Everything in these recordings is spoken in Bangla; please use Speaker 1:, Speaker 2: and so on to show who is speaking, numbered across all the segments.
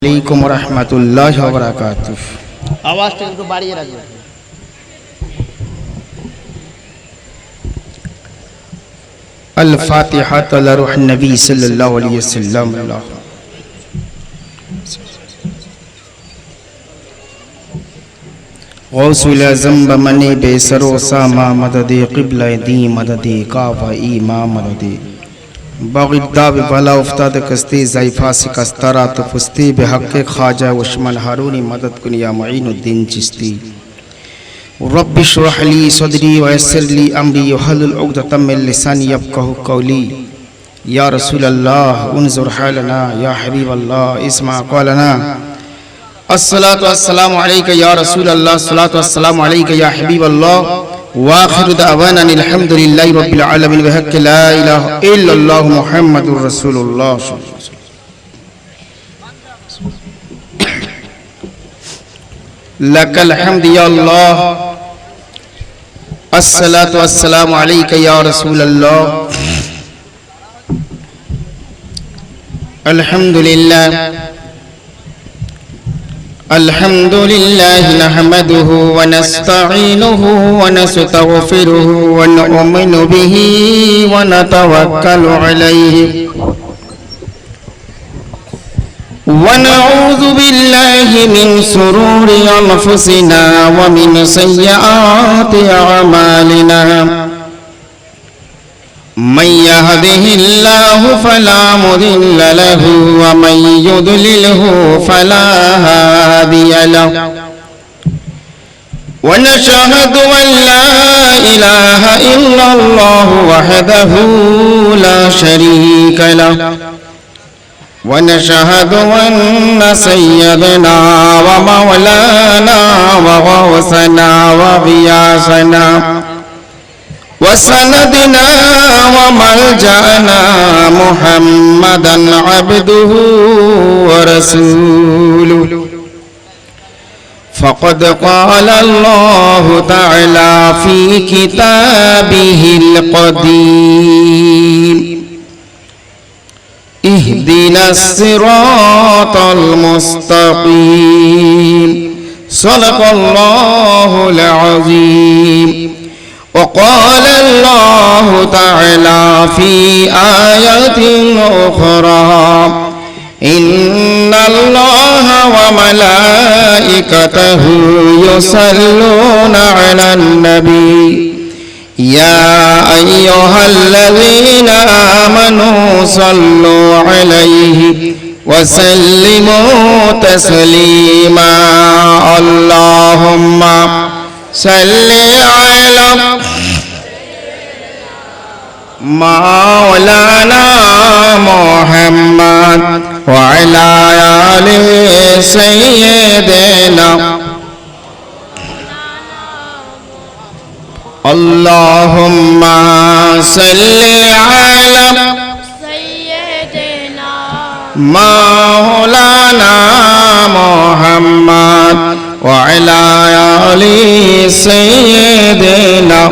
Speaker 1: वालेकुम रहमतुल्लाहि व बरकातुहू।
Speaker 2: आवाज़টা একটু বাড়িয়ে রাখবেন।
Speaker 1: अल फातिहा अला रूह नबी सल्लल्लाहु अलैहि वसल्लम। गौसुल आज़म बमने बेसरो सामा मदद क़िबला दी मदद काफ़ा ईमा मदद बाग़िदा बला उफ्ताद कस्ती ज़ैफ़ा सिकस्तरा तो फुस्ती बेहक़ ख्वाजा उस्मान हारूनी मदद कुनिया मुईनुद्दीन चिश्ती। रब्बि इश्रह ली सदरी व यस्सिर ली अमरी वहलुल उक़दतम मिन लिसानी यफ़क़हू क़ौली। या रसूल अल्लाह उन्ज़ुर हालना या हबीब अल्लाह इस्मा क़ौलना। अस्सलातु वस्सलामु अलैका या रसूल अल्लाह अस्सलातु वस्सलामु अलैका या हबीब अल्लाह व आखिरु दअवाना अल्हम्दुलिल्लाहि रब्बिल आलमीन व हक़्क़ि ला इलाहा इल्लल्लाहु मुहम्मदुर रसूलुल्लाह। लकल हम्द या अल्लाह। अस्सलातु वस्सलामु अलैका या रसूल अल्लाह। अल्हम्दुलिल्लाह अल्हम्दुलिल्लाह नहमदुहु व नस्तईनुहु व नस्तगफिरुहु व नु'मिनु बिही व नतवक्कलु अलैहि व नऊज़ु बिल्लाहि मिन शुरूरि अनफुसिना व मिन सय्यिआति अअमालिना। मन यहदिहिल्लाहु फला मुदिल्ल लहु व मन युद्लिलहु फला हादिय लहु। व नशहदु अन ला इलाहा इल्लल्लाहु वहदहु ला शरीक लहु व नशहदु अन्न सय्यदना व मौलाना व गौसना व गियासना वसनदना व मलजाना मुहम्मदन अब्दुहु व रसूलुहु। फ़क़द क़ाल अल्लाहु तआला फ़ी किताबिहिल क़दीम इहदिनस सिरातल मुस्तक़ीम। सदक़ल्लाहुल अज़ीम। وقال الله تعالى في آية أخرى إن الله وملائكته يصلون على النبي يا أيها الذين آمنوا صلوا عليه وسلموا تسليما اللهم صل على مولانا محمد وعلى آل سيدنا اللهم صل على سيدنا مولانا محمد وعلى آل سيدنا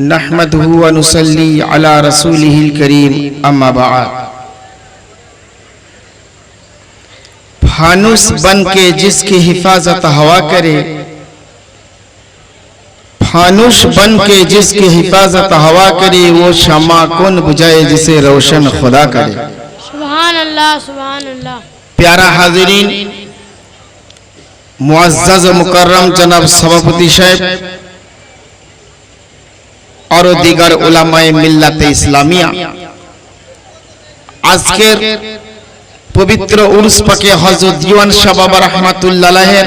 Speaker 1: नहमदुहु व नुसल्ली अला रसूलिहिल करीम अम्मा बाद। फानुस बन के जिसकी हिफाजत हवा करे, फानुस बन के जिसकी हिफाजत हवा करे वो शमा कौन बुझाए जिसे रोशन खुदा करे।
Speaker 3: सुभान अल्लाह सुभान अल्लाह।
Speaker 1: प्यारा हाजिरीन, मुअज़्ज़ज़ मुकर्रम जनाब सभापति साहब और दीगर उलामाए मिल्लत इस्लामिया, आजकेर पवित्र उर्स पाके हजरत दीवान शाह बाबा रहमतुल्लाह अलैहिर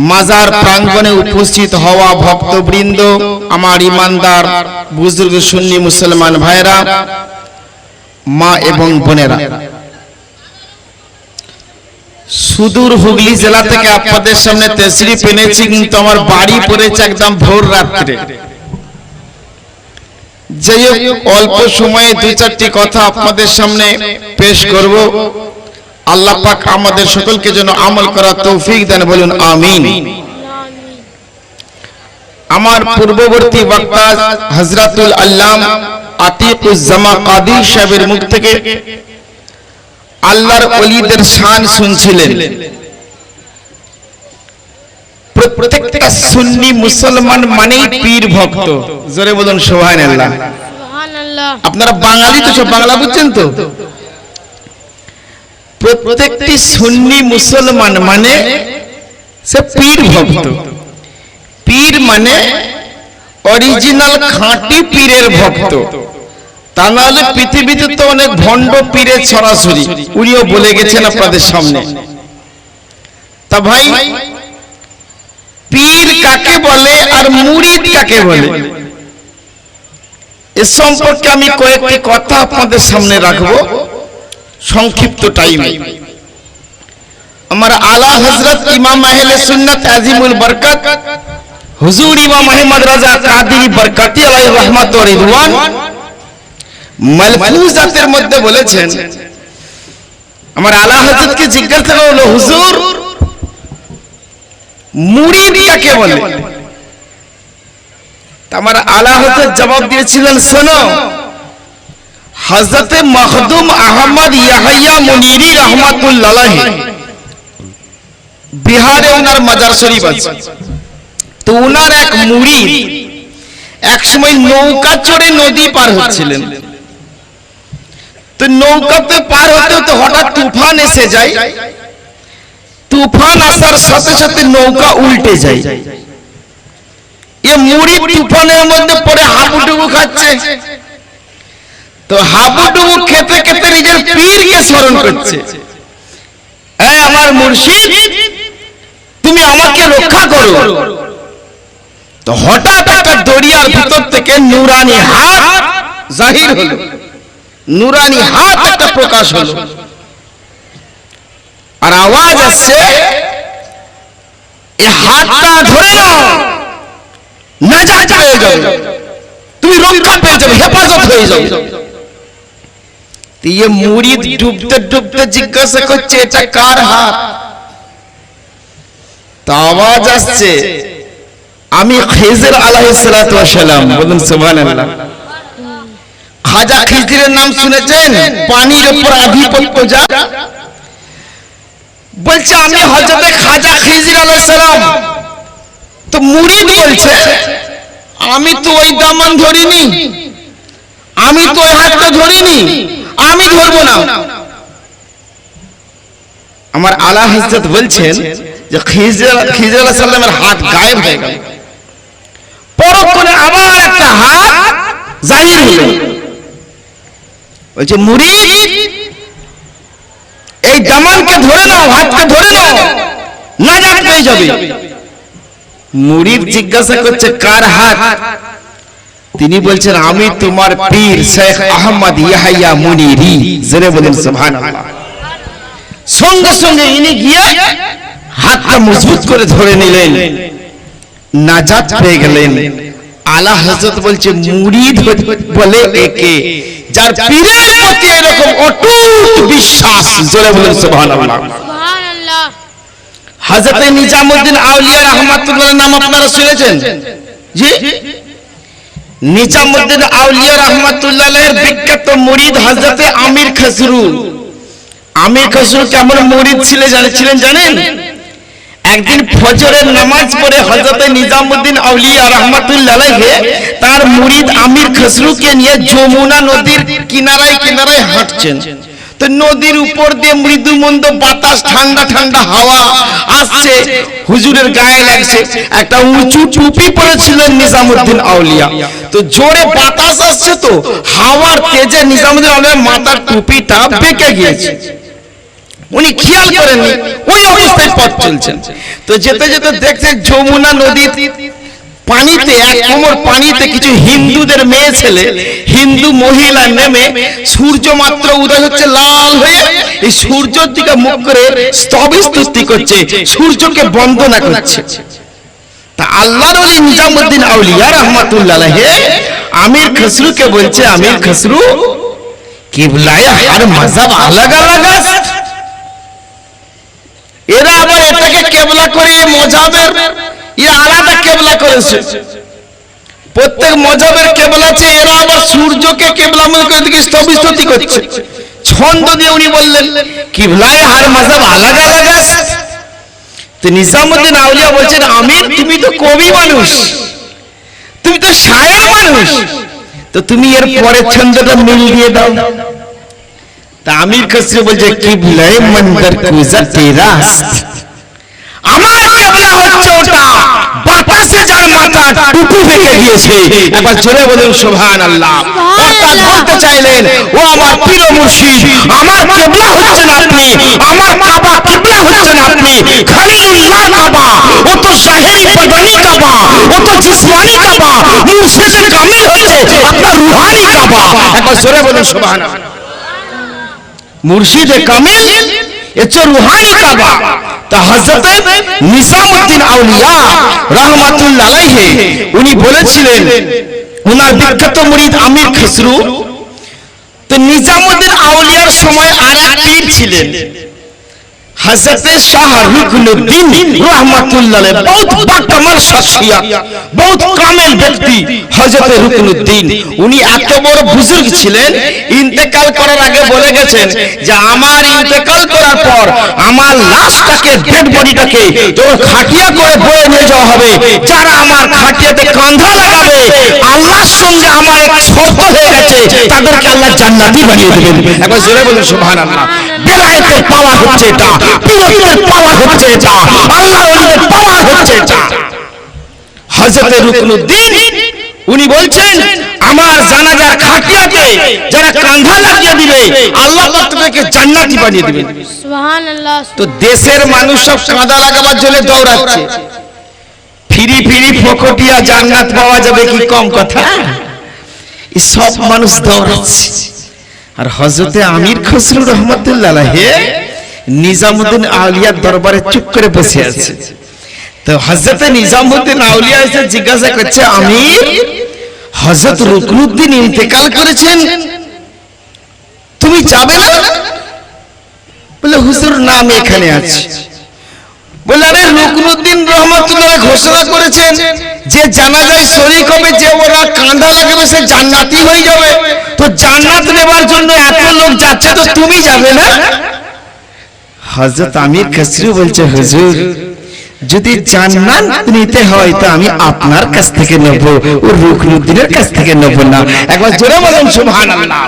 Speaker 1: माजार प्रांगणे उपस्थित हवा भक्तबृंद, आमार ईमानदार बुजुर्ग सुन्नी मुसलमान भाईरा, मा एवं बोनेरा, सुदूर हुगली जिला থেকে আপনাদের সামনে তশরিফ এনেছি, কিন্তু আমার বাড়ি পড়েছে একদম ভোর রাতে। যাই হোক, অল্প সময়ে দুই চারটি কথা আপনাদের সামনে পেশ করব। আল্লাহ পাক আমাদের সকলকে যেন আমল করার তৌফিক দেন, বলুন আমিন। আমার পূর্ববর্তী বক্তা হযরতুল আল্লাম আতিকুজ্জামা কাদির সাহেবের মুখ থেকে আল্লাহর ওলিদের শান শুনছিলেন। প্রত্যেকটা সুন্নি মুসলমান মানেই পীর ভক্ত। জোরে বলুন সুবহানাল্লাহ।
Speaker 3: সুবহানাল্লাহ।
Speaker 1: আপনারা বাঙালি তো, সব বাংলা বুঝছেন তো? প্রত্যেকটি সুন্নি মুসলমান মানে সে পীর ভক্ত। পীর মানে অরিজিনাল খাঁটি পীরের ভক্ত। তা নাহলে পৃথিবীতে তো অনেক ভণ্ড পীরের ছড়াছড়ি, উনিও বলে গেছেন আপনাদের সামনে। তা ভাই, পীর কাকে বলে আর মুরিদ কাকে বলে, এ সম্পর্কে আমি কয়েকটি কথা আপনাদের সামনে রাখবো সংক্ষিপ্ত টাইমে। আমার আলা হযরত ইমাম আহলে সুন্নাত আজিমুল বরকত হুজুর ইমাম আহমদ রাজা কাদেরী বরকতি আলাইহি রহমত ও রিদওয়ান মালফুজাতের মধ্যে বলেছেন, আমার আলা হযরতকে জিজ্ঞাসা করা হলো, হুজুর মুরিদ কাকে বলে? আমার আলা হযরত জবাব দিয়েছিলেন, শোনো, হযরত মখদুম আহমদ ইয়াহইয়া মুনিরি রহমাতুল্লাহ আলাইহি বিহারে ওনার মাজার শরীফ আছে। তো ওনার এক মুরিদ এক সময় নৌকা চড়ে নদী পার হচ্ছিলেন। তো নৌকাতে পার হতে হতে হঠাৎ তুফান এসে যায়। তুফান আসার সাথে সাথে নৌকা উল্টে যায়। এ মুরিদ তুফানের মধ্যে পড়ে হাবুডুবু খাচ্ছে। তো হাবুডুবু খেতে খেতে নিজের পীরকে স্মরণ করছে, এই আমার মুর্শিদ, তুমি আমাকে রক্ষা করো। তো হঠাৎ একটা দরিয়ার ভিতর থেকে নুরানি হাত জাহির হলো, নুরানি হাত একটা প্রকাশ হলো, আর আওয়াজ আসছে, এই হাতটা ধরে নাও, নাজাত পেয়ে যাবে, তুমি রক্ষা পেয়ে যাবে, হেফাজত হয়ে যাবে। ये मुरीद डूबते डूबते जिज्ञासा করছে, এটা কার হাত? তো আওয়াজ আসছে, আমি খিজির আলাইহিস সালাতু ওয়াস সালাম। বলুন সুবহানাল্লাহ। খাজা খিজিরের নাম শুনেছেন? পানির উপর আধিপত্য যার। বলছে আমি হযরত খাজা খিজির আলাইহিস সালাম। তো মুরিদ বলছে, আমি তো ওই দামান ধরিনি, আমি তো ওই হাতটা ধরিনি, আমি ধরবো না। আমার আলা হযরত বলছেন যে খিজির আলাইহিস সালামের হাত গায়েব হয়ে গেল। পরক্ষণে আবার একটা হাত জাহির হলো। বলছে মুরিদ, এই দামানকে ধরে নাও, হাতকে ধরে নাও, নাজাত পেয়ে যাবে। মুরিদ জিজ্ঞাসা করছে, কার হাত? তিনি বলছেন, আমি তোমার পীর শেখ আহমদ ইয়াহইয়া মুনিরি। জোরে বলেন সুবহানাল্লাহ। সঙ্গে সঙ্গে ইনি গিয়ে হাতটা মজবুত করে ধরে নিলেন, নাজাত পেয়ে গেলেন। আলা হযরত বলছে, মুরিদ বলে একে যার পীরের প্রতি এরকম অটুট বিশ্বাস। জোরে বলেন সুবহানাল্লাহ।
Speaker 3: সুবহানাল্লাহ।
Speaker 1: হযরত নিজামউদ্দিন আউলিয়া রাহমাতুল্লাহ নাম আপনারা শুনেছেন? জি, নিজামউদ্দিন আউলিয়া রাহমাতুল্লাহ এর বিখ্যাত মুরিদ হযরত আমির খসরু। আমির খসরু কেমন মুরিদ ছিলেন জানেন? একদিন ফজরের নামাজ পড়ে হযরত নিজামউদ্দিন আউলিয়া রাহমাতুল্লাহ আলাইহি তার মুরিদ আমির খসরুকে নিয়ে যমুনা নদীর কিনারায় কিনারায় হাঁটছেন। তো নদীর উপর দিয়ে মৃদু মন্দ বাতাস, ঠান্ডা ঠান্ডা হাওয়া আসছে, হুজুরের গায়ে লাগছে। একটা উঁচু টুপি পরেছিলেন নিজামউদ্দিন আউলিয়া। তো জোরে বাতাস আসছে, তো হাওয়ার তেজে নিজামউদ্দিন আউলিয়ার মাথার টুপিটা বেঁকে গিয়েছে। উনি খেয়াল করেননি, ওই অবস্থায় পথ চলছেন। তো যেতে যেতে দেখছেন যমুনা নদীর পানিতে, এক কোমর পানিতে কিছু হিন্দুদের মেয়ে ছেলে, হিন্দু মহিলা নেমে সূর্য মাত্র উদয় হচ্ছে লাল হয়ে এই সূর্যের দিকে মুখ করে স্তবে স্তুতি করছে, সূর্যকে বন্দনা করছে। তা আল্লাহর ওলি নিজামউদ্দিন আউলিয়া রাহমাতুল্লাহ আলাইহি আমির খসরুকে বলছে, আমির খসরু, কিবলায়ে হর মাযহাব আলাদা আলাদা। এরা আবার এটাকে কেবলা করে মযহাবের, এরা আলাদা কেবলা করেছে। প্রত্যেক মজহবের কেবলা আছে, এরা আবার সূর্যকে কেবলা মনে করে দিকে স্তবস্তুতি করছে। ছন্দ দিয়ে উনি বললেন কিবলায় হার মাযহাব আলাদা আলাদা আছে। তো নিজামউদ্দিন আউলিয়া বলছেন আমির তুমি তো কবি মানুষ, তুমি তো শায়ের মানুষ, তো তুমি এর পরের ছন্দটা মিল দিয়ে দাও। তা আমির খসরু বলছে কিবলায় মন্দর কুজা তেরা আমার কেবলা হচ্ছে ওটা বাতাসে যার মাথা টুপি রেখে দিয়েছে। একবার জোরে বলুন সুবহানাল্লাহ। অর্থাৎ বলতে চাইলেন ও আমার পীর মুর্শিদ, আমার কেবলা হচ্ছেন আপনি, আমার কাবা কিবলা হচ্ছেন আপনি। খলিলুল্লাহ কাবা, ও তো শাহেরি বদনি কাবা, ও তো জিসমানি কাবা। মুর্শিদে কামিল হচ্ছে আপনার রূহানি কাবা। একবার জোরে বলুন সুবহানাল্লাহ। মুর্শিদে কামিল এচ্ছে রূহানি কাবা। তা হযরত নিজামউদ্দিন আউলিয়া রাহমাতুল্লাহ আলাইহি উনি বলেছিলেন, ওনার বিখ্যাত মুরিদ আমির খসরু। তো নিজামউদ্দিন আউলিয়ার সময় আরেক পীর ছিলেন हजरत शाह रुकनुद्दीन रहमतुल्लाह अलैह, बहुत बाकमाल शख्सियत, बहुत कामिल व्यक्ति हजरत रुकनुद्दीन। উনি এত বড় বুজুর্গ ছিলেন, ইন্তেকাল করার আগে বলে গেছেন যে আমার ইন্তেকাল করার পর আমার লাশটাকে, ডেড বডিটাকে যখন খাটিয়া করে বয়ে নিয়ে যাওয়া হবে, যারা আমার খাটিয়াতে কাঁধা লাগাবে, আল্লাহর সঙ্গে আমার এক শর্ত হয়ে গেছে, তাদেরকে আল্লাহ জান্নাতি বানিয়ে দেবেন। একবার জোরে বলুন সুবহানাল্লাহ। বেলায়েতের পাওয়ার হচ্ছে এটা, পীরের পাওয়ার হচ্ছে এটা, আল্লাহর ওলিদের পাওয়ার হচ্ছে এটা। হযরত রুকনুদ্দীন উনি বলছেন আমার জানাজার খাটিয়াতে যারা কাঁধা লাগিয়ে দিবে আল্লাহ পাক তাদেরকে জান্নাতি বানিয়ে দিবেন।
Speaker 3: সুবহানাল্লাহ।
Speaker 1: তো দেশের মানুষ সব কাঁধা লাগাবার জন্য দৌড়াচ্ছে, ফিরি ফিরি ফকটিয়া জান্নাত পাওয়া যাবে কি কম কথা, এই সব মানুষ দৌড়াচ্ছে। আর হযরতে আমির খসরু রহমাতুল্লাহ আলাইহি নিজামউদ্দিন আউলিয়ার দরবারে চুপ করে বসে আছে। তো হযরতে নিজামউদ্দিন আউলিয়া এসে জিজ্ঞাসা করছে আমির, হযরত রুকনুদ্দীন ইন্তেকাল করেছেন, তুমি যাবে না? বলে হুজুর না আমি এখানে আছি। বলে আরে রুকনুদ্দীন রহমাতুল্লাহ ঘোষণা করেছেন যে জানাজায় শরীক হবে, যে ওরা কাঁধা লাগাবে সে জান্নাতি হয়ে যাবে। তো জান্নাত নেবার জন্য এত লোক যাচ্ছে, তো তুমি যাবে না? হযরত আমির খসরু বলছে হুজুর যদি জান্নাত নিতে হয় তো আমি আপনার কাছ থেকে নেব, ও রুকনুদ্দীনের কাছ থেকে নেব না। একবার জোরে বলুন সুবহানাল্লাহ।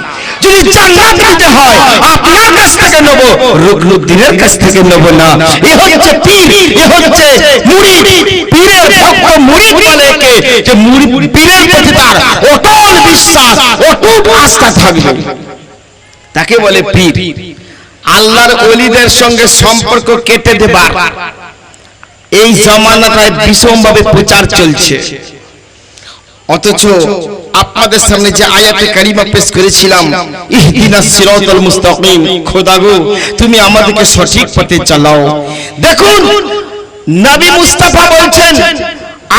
Speaker 1: যদি জান্নাত নিতে হয় আপনার কাছ থেকে নেব, রুকনুদ্দীনের কাছ থেকে নেব না। এ হচ্ছে পীর, এ হচ্ছে মুরিদ। পীরের ভক্ত মুরিদ মানে কে? যে মুরিদ পীরের প্রতি তার অটল বিশ্বাস, অটুট আস্থা থাকবে, তাকে বলে পীর। আল্লাহর ওলিদের সঙ্গে সম্পর্ক কেটে দেবার এই জামানাটায় ভীষণভাবে প্রচার চলছে। অথচ আপনাদের সামনে যে আয়াতে কারিমা পেশ করেছিলাম, ইহদিনাস সিরাতাল মুস্তাকিম, খোদা গো তুমি আমাদেরকে সঠিক পথে চালাও। দেখুন নবী মুস্তাফা বলছেন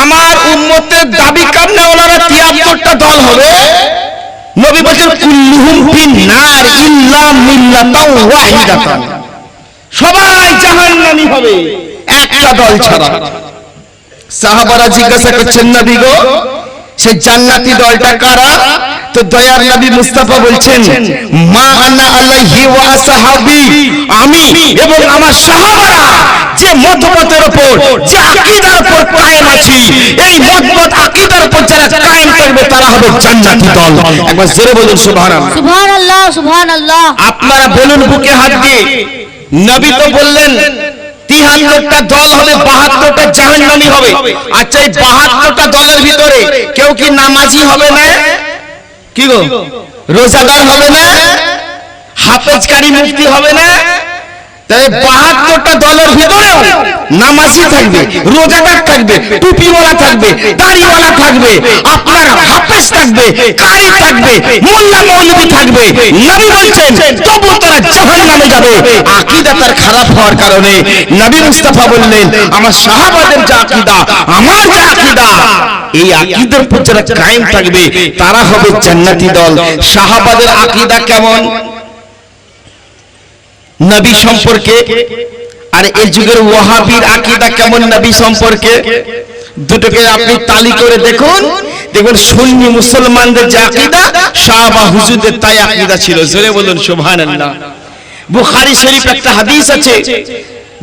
Speaker 1: আমার উম্মতের দাবি কামনেওয়ালারা 73টা দল হবে। নবী বলেন কুল্লুহুম ফিন্নার ইল্লা মিল্লাতাও ওয়াহিদাতান, সবাই জাহান্নামী হবে একটা দল ছাড়া। সাহাবারা জিজ্ঞাসা করছেন নবী গো সেই জান্নাতি দলটা কারা? তো দয়ার নবী মুস্তাফা বলছেন মা আনা আলাইহি ওয়া আসহাবি, আমি এবং আমার সাহাবারা যে মতপথের উপর, যে আকীদার উপর কায়েম আছি, এই মতপথ আকীদার উপর যারা কায়েম থাকবে তারা হবে জান্নাতি দল। একবার জোরে বলুন সুবহানাল্লাহ।
Speaker 3: সুবহানাল্লাহ, সুবহানাল্লাহ।
Speaker 1: আপনারা বলুন বুকে হাত দিয়ে, নবী তো বললেন 73টা দল হবে, 72টা জাহান্নামী হবে। আচ্ছা এই 72টা দলের ভিতরে কেউ কি নামাজি হবে না? কি গো রোজাদার হবে না? হাফেজকারী মুফতি হবে না? তাই 72টা দলের ভিতরে নামাজি থাকবে, রোজাদার থাকবে, টুপিওয়ালা থাকবে, দাড়িওয়ালা থাকবে, আপনার হাফেজ থাকবে, কারি থাকবে, মোল্লা মৌলবি থাকবে। নবী বলছেন তবু তারা জাহান্নামে যাবে আকীদা তার খারাপ হওয়ার কারণে। নবী মুস্তাফা বললেন আমার সাহাবাদের যে আকীদা, আমার যে আকীদা, এই আকীদার উপর যারা কায়েম থাকবে তারা হবে জান্নাতি দল। সাহাবাদের আকীদা কেমন নবী সম্পর্কে, আর এই যুগের ওয়াহাবির আকীদা কেমন নবী সম্পর্কে? দুটোকে আপনি তালি করে দেখুন, দেখবেন সুন্নি মুসলমানদের যে আকীদা সাহাবা হুজুরদের তাই আকীদা ছিল। জোরে বলুন সুবহানাল্লাহ। বুখারী শরীফ একটা হাদিস আছে,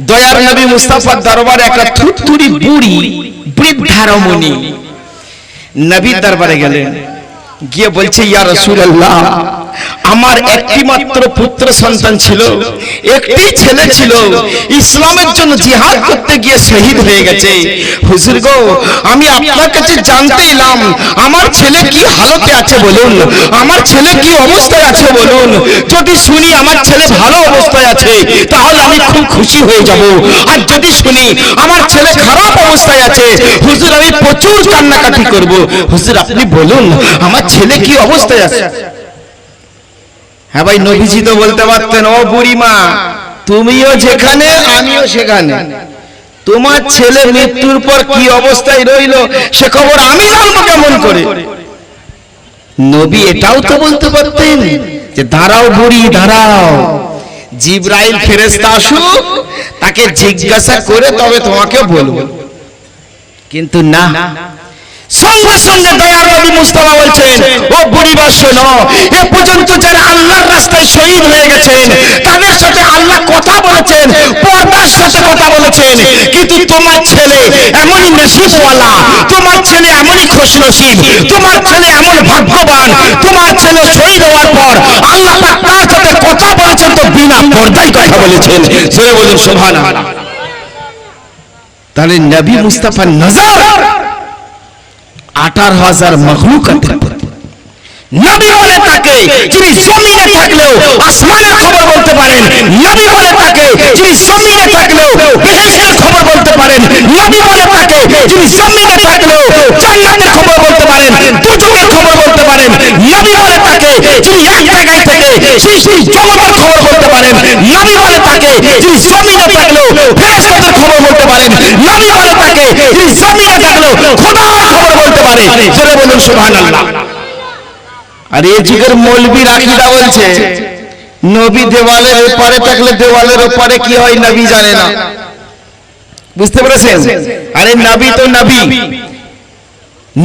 Speaker 1: দয়ার নবী মুস্তাফার দরবারে একটা থুতথুরি বুড়ি বৃদ্ধা রমণী নবীর দরবারে গেলেন, গিয়ে বলছে ইয়া রাসূলুল্লাহ, আমার একটি মাত্র পুত্র সন্তান ছিল, একটি ছেলে ছিল, ইসলামের জন্য জিহাদ করতে গিয়ে শহীদ হয়ে গেছে। হুজুর গো, আমি আপনার কাছে জানতে এলাম আমার ছেলে কি হালতে আছে বলুন, আমার ছেলে কি অবস্থায় আছে বলুন। যদি শুনি আমার ছেলে ভালো অবস্থায় আছে তাহলে আমি খুব খুশি হয়ে যাব, আর যদি শুনি আমার ছেলে খারাপ অবস্থায় আছে হুজুর আমি প্রচুর কান্নাকাটি করব। হুজুর আপনি বলুন আমার ছেলে কি অবস্থায় আছে। হ্যাঁ ভাই, নবীজি তো বলতে পারতেন, ও বুড়িমা তুমিও যেখানে আমিও সেখানে, তোমার ছেলে মৃত্যুর পর কি অবস্থায় রইল সে খবর আমি জানবো কেমন করে। নবী এটাও তো বলতে পারতেন যে দাঁড়াও বুড়ি দাঁড়াও, জিবরাইল ফেরেশতা আসুক তাকে জিজ্ঞাসা করে তবে তোমাকে বলবো। কিন্তু না, সঙ্গে সঙ্গে দয়ার নবী মুস্তাফা বলছেন, ও বুড়িমা শোনো, এ পর্যন্ত যারা আল্লাহর রাস্তায় শহীদ হয়ে গেছেন তাদের সাথে আল্লাহ কথা বলেছেন, পর্দার সাথে কথা বলেছেন, কিন্তু তোমার ছেলে এমনই নসিবওয়ালা, তোমার ছেলে এমনই খুশনসিব, তোমার ছেলে এমন ভাগ্যবান, তোমার ছেলে শহীদ হওয়ার পর আল্লাহ পাক তার সাথে কথা বলেছেন তো বিনা পর্দায় কথা বলেছেন। জোরে বলুন সুবহানাল্লাহ। তাহলে নবী মুস্তাফার নজর 18,000 মখলুকাতের প্রতি। নবী বলে তাকে যিনি জমিনে থাকলেও আসমানের খবর বলতে পারেন, নবী বলে তাকে যিনি জমিনে থাকলেও বেহেশতের খবর বলতে পারেন, নবী বলে তাকে যিনি জমিনে থাকলেও জান্নাতের খবর বলতে পারেন, দুজকের খবর বলতে পারেন, নবী বলে তাকে যিনি এক জায়গায় থেকে সৃষ্টি জগতের খবর বলতে পারেন, নবী বলে তাকে যিনি জমিনে থাকলেও বেহেশতের খবর বলতে পারেন, নবী বলে তাকে যিনি জমিনে থাকলেও খোদার খবর বলতে পারে। জোরে বলুন সুবহানাল্লাহ। আর এই যুগের মৌলবীর আকীদা বলছে নবী দেওয়ালের ওপারে থাকলে দেওয়ালের ওপারে কি হয় নবী জানে না। বুঝতে পেরেছেন? আরে নবী তো নবী,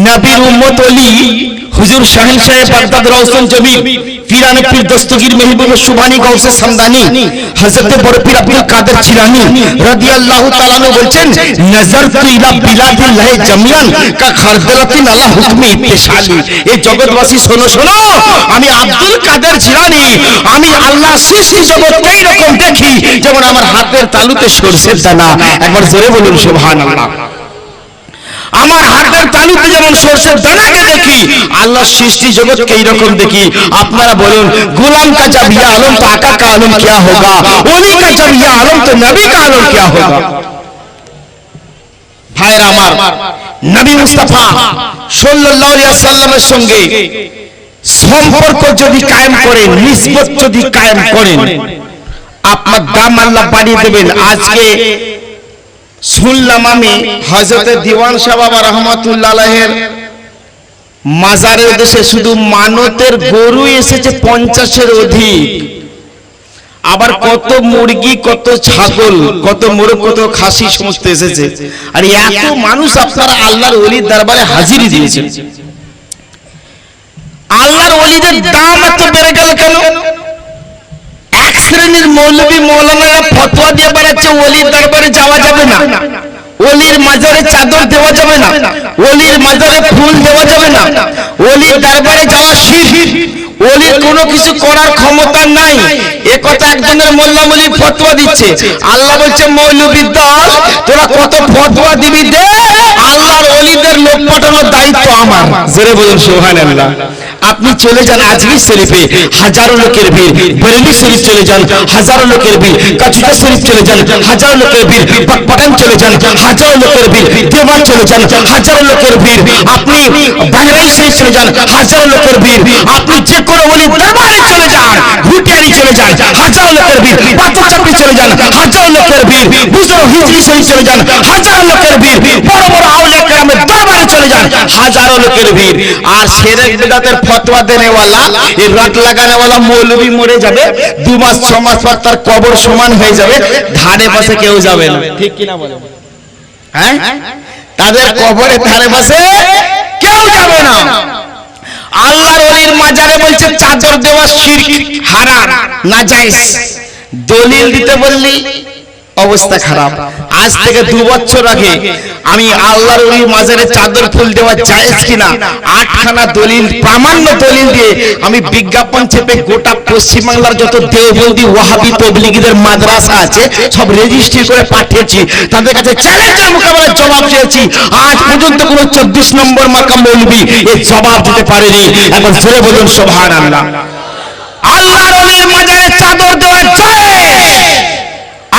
Speaker 1: নবীর উম্মত ওলি হুজুর শাহিন সাহেব বাগদাদ রওশন জমি পীরানে পীর দস্তগীর মেহবুব সুবহানী গাউসে সামদানি হযরত বড় পীর আব্দুল কাদের জিলানী রাদিয়াল্লাহু তাআলা আনহু বলছেন, নজরতু ইলা বিলাদিল্লাহি জামিয়ান কা খারদালাতিন আলা হুকমি ইত্তিশালি। এই জগৎবাসী শোনো শোনো, আমি আব্দুল কাদের জিলানী আমি আল্লাহ সৃষ্টি জগৎকে এরকম দেখি যেমন আমার হাতের তালুতে সরষের দানা। একবার জোরে বলুন সুবহানাল্লাহ। আমার হাতের তালুতে যেমন সরষের দানাকে দেখি আল্লাহ সৃষ্টি জগৎকে এইরকম দেখি। আপনারা বলুন, गुलाम का जब ये आलम तो आका का आलम क्या होगा, ओली का जब ये आलम तो नबी का आलम क्या होगा। ভাইরা আমার, নবী মুস্তাফা সাল্লাল্লাহু আলাইহি ওয়াসাল্লামের সঙ্গে সম্পর্ক যদি কায়েম করেন, নিসবত যদি কায়েম করেন, আপনার দাম আল্লাহ বাড়িয়ে দেবেন। আজকে শুনলাম আমি হযরতে দিওয়ান শাহ বাবা রহমাতুল্লাহ আলাইহির মাজারের উদ্দেশ্যে শুধু মানতের গরু এসেছে 50-এর অধিক, আবার কত মুরগি, কত ছাগল, কত মোরগ, কত খাসি সমস্ত এসেছে। আর এত মানুষ আপনারা আল্লাহর ওলির দরবারে হাজিরি দিয়েছেন। আল্লাহর ওলিদের দাম এত বেড়ে গেল কেন? এক শ্রেণীর মৌলবী মৌলানারা ফতোয়া দিয়ে বেড়াচ্ছে ওলির দরবারে যাওয়া যাবে না, ওলির মাজারে চাদর দেওয়া যাবে না, ওলির মাজারে ফুল দেওয়া যাবে না, ওলির দরবারে যাওয়া শিরক, ওলির কোনো কিছু করার ক্ষমতা নাই। এ কথা একজনের মোল্লা মুলি ফতোয়া দিচ্ছে। আল্লাহ বলছে, মৌলবীর দল তোরা কত ফতোয়া দিবি দে, আল্লাহর ওলিদের লোক পাঠানোর দায়িত্ব আমার। জোরে বলুন সুবহানাল্লাহ। আপনি চলে যান আজমির শরীফে, হাজারো লোকের ভিড়, বরেলি শরীফ চলে যান, হাজারো লোকের ভিড়, কাচুটা শরীফ চলে যান, হাজারো লোকের ভিড়, পাটন চলে যান, হাজারো লোকের ভিড়, দেওয়ান চলে যান, হাজারো লোকের ভিড়, আপনি বাংলাদেশ শরীফ চলে যান, হাজারো লোকের ভিড়, আপনি যে কোনো ওলি দরবারে চলে যান, ভুটিয়ারি চলে যান, হাজারো লোকের ভিড়, পাথরচাপড়ি চলে যান, হাজারো লোকের ভিড়, বুজরুগ হিজরি শরীফ চলে যান, হাজারো লোকের ভিড়, বড় বড় আউলিয়া কেরামের দরবারে চলে যান, হাজারো লোকের ভিড়। আর শিরক বিদআতের ফতোয়া দেনেওয়ালা, এই রাত লাগানেওয়ালা মৌলবী মরে যাবে, 2 মাস 6 মাস পর তার কবর সমান হয়ে যাবে, ধারে পাশে কেউ যাবে না। ঠিক কি না বলেন? হ্যাঁ, তাদের কবরের ধারে পাশে কেউ যাবে না। আল্লাহর ওলির মাজারে বলছে চাদর দেওয়া শিরক, হারাম, নাজায়েজ। দলিল দিতে বললি অবস্থা খারাপ। আজ থেকে 2 বছর আগে আমি আল্লাহর ওলির মাজারে চাদর ফুল দেওয়া জায়েজ কিনা 8খানা দলিল, প্রামাণ্য দলিল দিয়ে আমি বিজ্ঞাপন চেপে গোটা পশ্চিম বাংলার যত দেওবন্দি ওয়াহাবি তবলিগীদের মাদ্রাসা আছে সব রেজিস্ট্রি করে পাঠিয়েছি। তাদের কাছে চ্যালেঞ্জের মোকাবেলায় জবাব চেয়েছি। আজ পর্যন্ত কোনো 24 নম্বর মাকাম মৌলবি এই জবাব দিতে পারেনি। এখন জোরে বলুন সুবহানাল্লাহ। আল্লাহর ওলির মাজারে চাদর দেওয়া জায়েজ।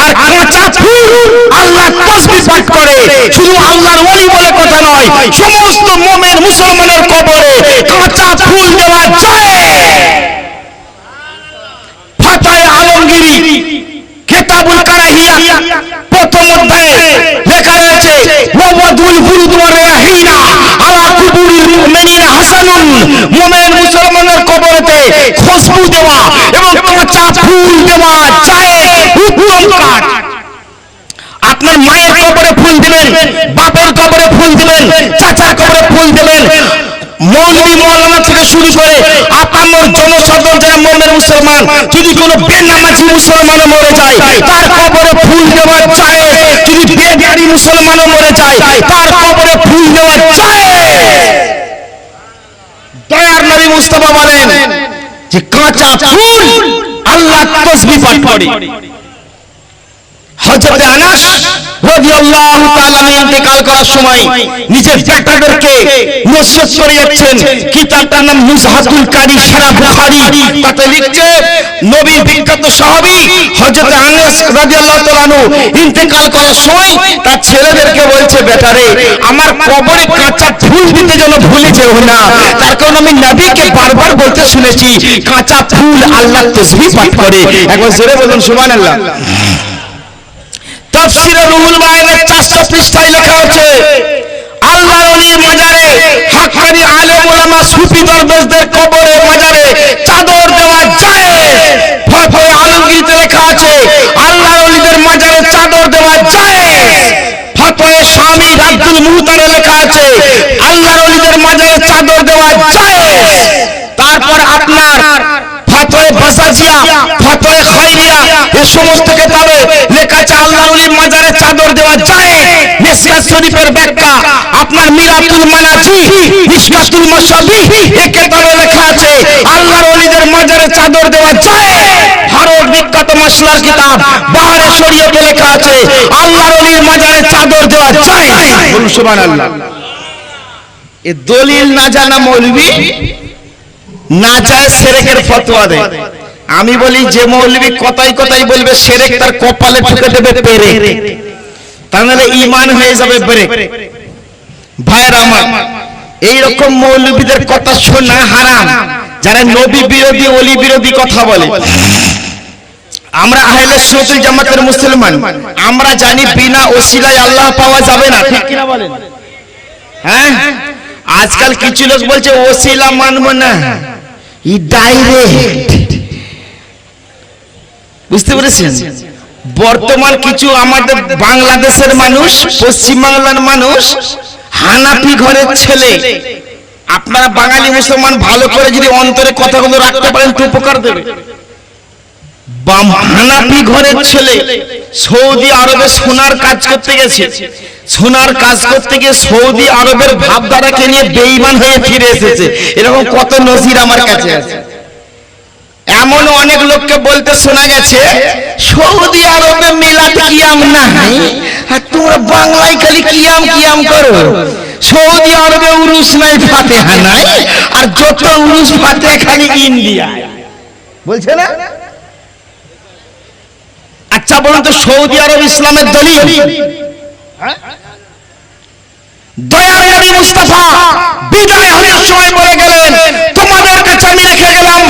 Speaker 1: আর কাঁচা ফুল আল্লাহ তাসবিহ পাঠ করে, শুধু আল্লাহর ওলি বলে কথা নয়, সমস্ত মুমিন মুসলমানের কবরে কাঁচা ফুল দেওয়া যায়। ফাতায়ে আলমগীরি কিতাবুল কারাহিয়া প্রথম অধ্যায়ে লেখা রয়েছে ওয়াদুল ফুরুদ ওয়া রাহিনা আলা কুবুরিল মুমিনিনা হাসানুন। মুমিন মুসলমানের কবরেতে খুশবু দেওয়া এবং কাঁচা ফুল দেওয়া যায় উত্তম কাজ। আপনার মায়ের কবরে ফুল দিবেন, বাপের কবরে ফুল দিবেন, চাচার কবরে ফুল দিবেন। মৌলবি মৌলানা থেকে শুরু করে আপামর জনসাধারণ যারা মুমিন মুসলমান, যদি কোনো বেনামাজি মুসলমানও মরে যায় তার কবরে ফুল দেওয়া যায়। যদি বেগারি মুসলমানও মরে যায় তার কবরে ফুল দেওয়া যায়। দয়ার নবী মুস্তাফা বলেন যে কাঁচা ফুল আল্লাহ তাসবিহ পাঠ করে। হযরত আনাস রাদিয়াল্লাহু তাআলা ইন্তেকাল করার সময় নিজের বেটাদেরকে নসিহত করে যাচ্ছেন। কিতাবটার নাম নুজহাতুল কারি সারা বুখারী। তাতে লিখছে নবীর বিখ্যাত সাহাবী হযরত আনাস রাদিয়াল্লাহু তাআলা আনহু ইন্তেকাল করার সময় তার ছেলেদেরকে বলছে, বেটারে আমার কবরে কাঁচা ফুল দিতে যেন ভুলে যেও না। তার কারণ আমি নবীকে বারবার বলতে শুনেছি কাঁচা ফুল আল্লাহ তাসবিহ পাঠ করে। একবার জোরে বলুন সুবহানাল্লাহ। তাফসীরে রুহুল মায়ানের 400 পৃষ্ঠায় লেখা আছে আল্লাহর ওলির মাজারে হাক্কানি আলেম ওলামা সুফি দরবেশদের কবরে মাজারে চাদর দেওয়া জায়েজ। ফাতায়ে আলমগীরিতে লেখা আছে আল্লাহর ওলিদের মাজারে চাদর দেওয়া জায়েজ। ফাতায়ে শামী আব্দুল মুহতারে লেখা আছে আল্লাহর ওলিদের মাজারে চাদর দেওয়া জায়েজ। তারপর আপনার ফাতায়ে বাসাজিয়া, ফাতায়ে খায়রিয়া এই সমস্ত কিতাবে লেখা আছে আল্লাহর ওলির মাজারে চাদর দেওয়া যায়। মিশকাত শরীফের ব্যাখ্যা আপনার মিরাতুল মানাজি, মিশকাতুল মাসাবিহ এই কিতাবে লেখা আছে আল্লাহর ওলিদের মাজারে চাদর দেওয়া যায়। ভারত বিখ্যাত মাসলার কিতাব বাহরে শরীয়তে লেখা আছে আল্লাহর ওলির মাজারে চাদর দেওয়া যায়। বলুন সুবহানাল্লাহ। এই দলিল না জানা মৌলবি না যায় শিরকের ফতোয়া দেয়। আমি বলি যে মৌলবি কথাই কথাই বলবে শিরক তার কপালে ঠুকে দেবে পেরে, তাহলে ঈমান হয়ে যাবে ব্রেক। ভাইরা আমার, এই রকম মৌলবিদের কথা শোনা হারাম, যারা নবী বিরোধী ওলি বিরোধী কথা বলে। আমরা আহলে সুন্নাত জামাতের মুসলমান, আমরা জানি বিনা ওসিলায় আল্লাহ পাওয়া যাবে না, ঠিক কি না বলেন? হ্যাঁ, আজকাল কিছু লোক বলছে ওসিলা মানব না, ই ডাইরেক্ট। বুঝতে পেরেছেন? বর্তমান কিছু আমাদের বাংলাদেশের মানুষ, পশ্চিম বাংলার মানুষ হানাফি ঘরের ছেলে। আপনারা বাঙালি মুসলমান ভালো করে যদি অন্তরে কথাগুলো রাখতে পারেন তো উপকার দেবে। হানাফি ঘরের ছেলে সৌদি আরবে সোনার কাজ করতে গেছে, সোনার কাজ করতে গিয়ে সৌদি আরবের ভাবধারাকে নিয়ে বেঈমান হয়ে ফিরে এসেছে। এরকম কত নজির আমার কাছে আছে। এমন অনেক লোককে বলতে শোনা গেছে সৌদি আরবে মিলাদ কিয়াম নাই, আর তোমরা বাংলায় খালি কিয়াম কিয়াম করো। সৌদি আরবে উরুস নাই, ফাতিহা নাই, আর যত উরুস ফাতিহা খালি ইন্ডিয়ায়। বলছে না? আচ্ছা বলুন তো সৌদি আরব ইসলামের দলিল? দয়ার নবী মুস্তাফা বিদায় হওয়ার সময় বলে গেলেন, তোমাদের কাছে আমি রেখে গেলাম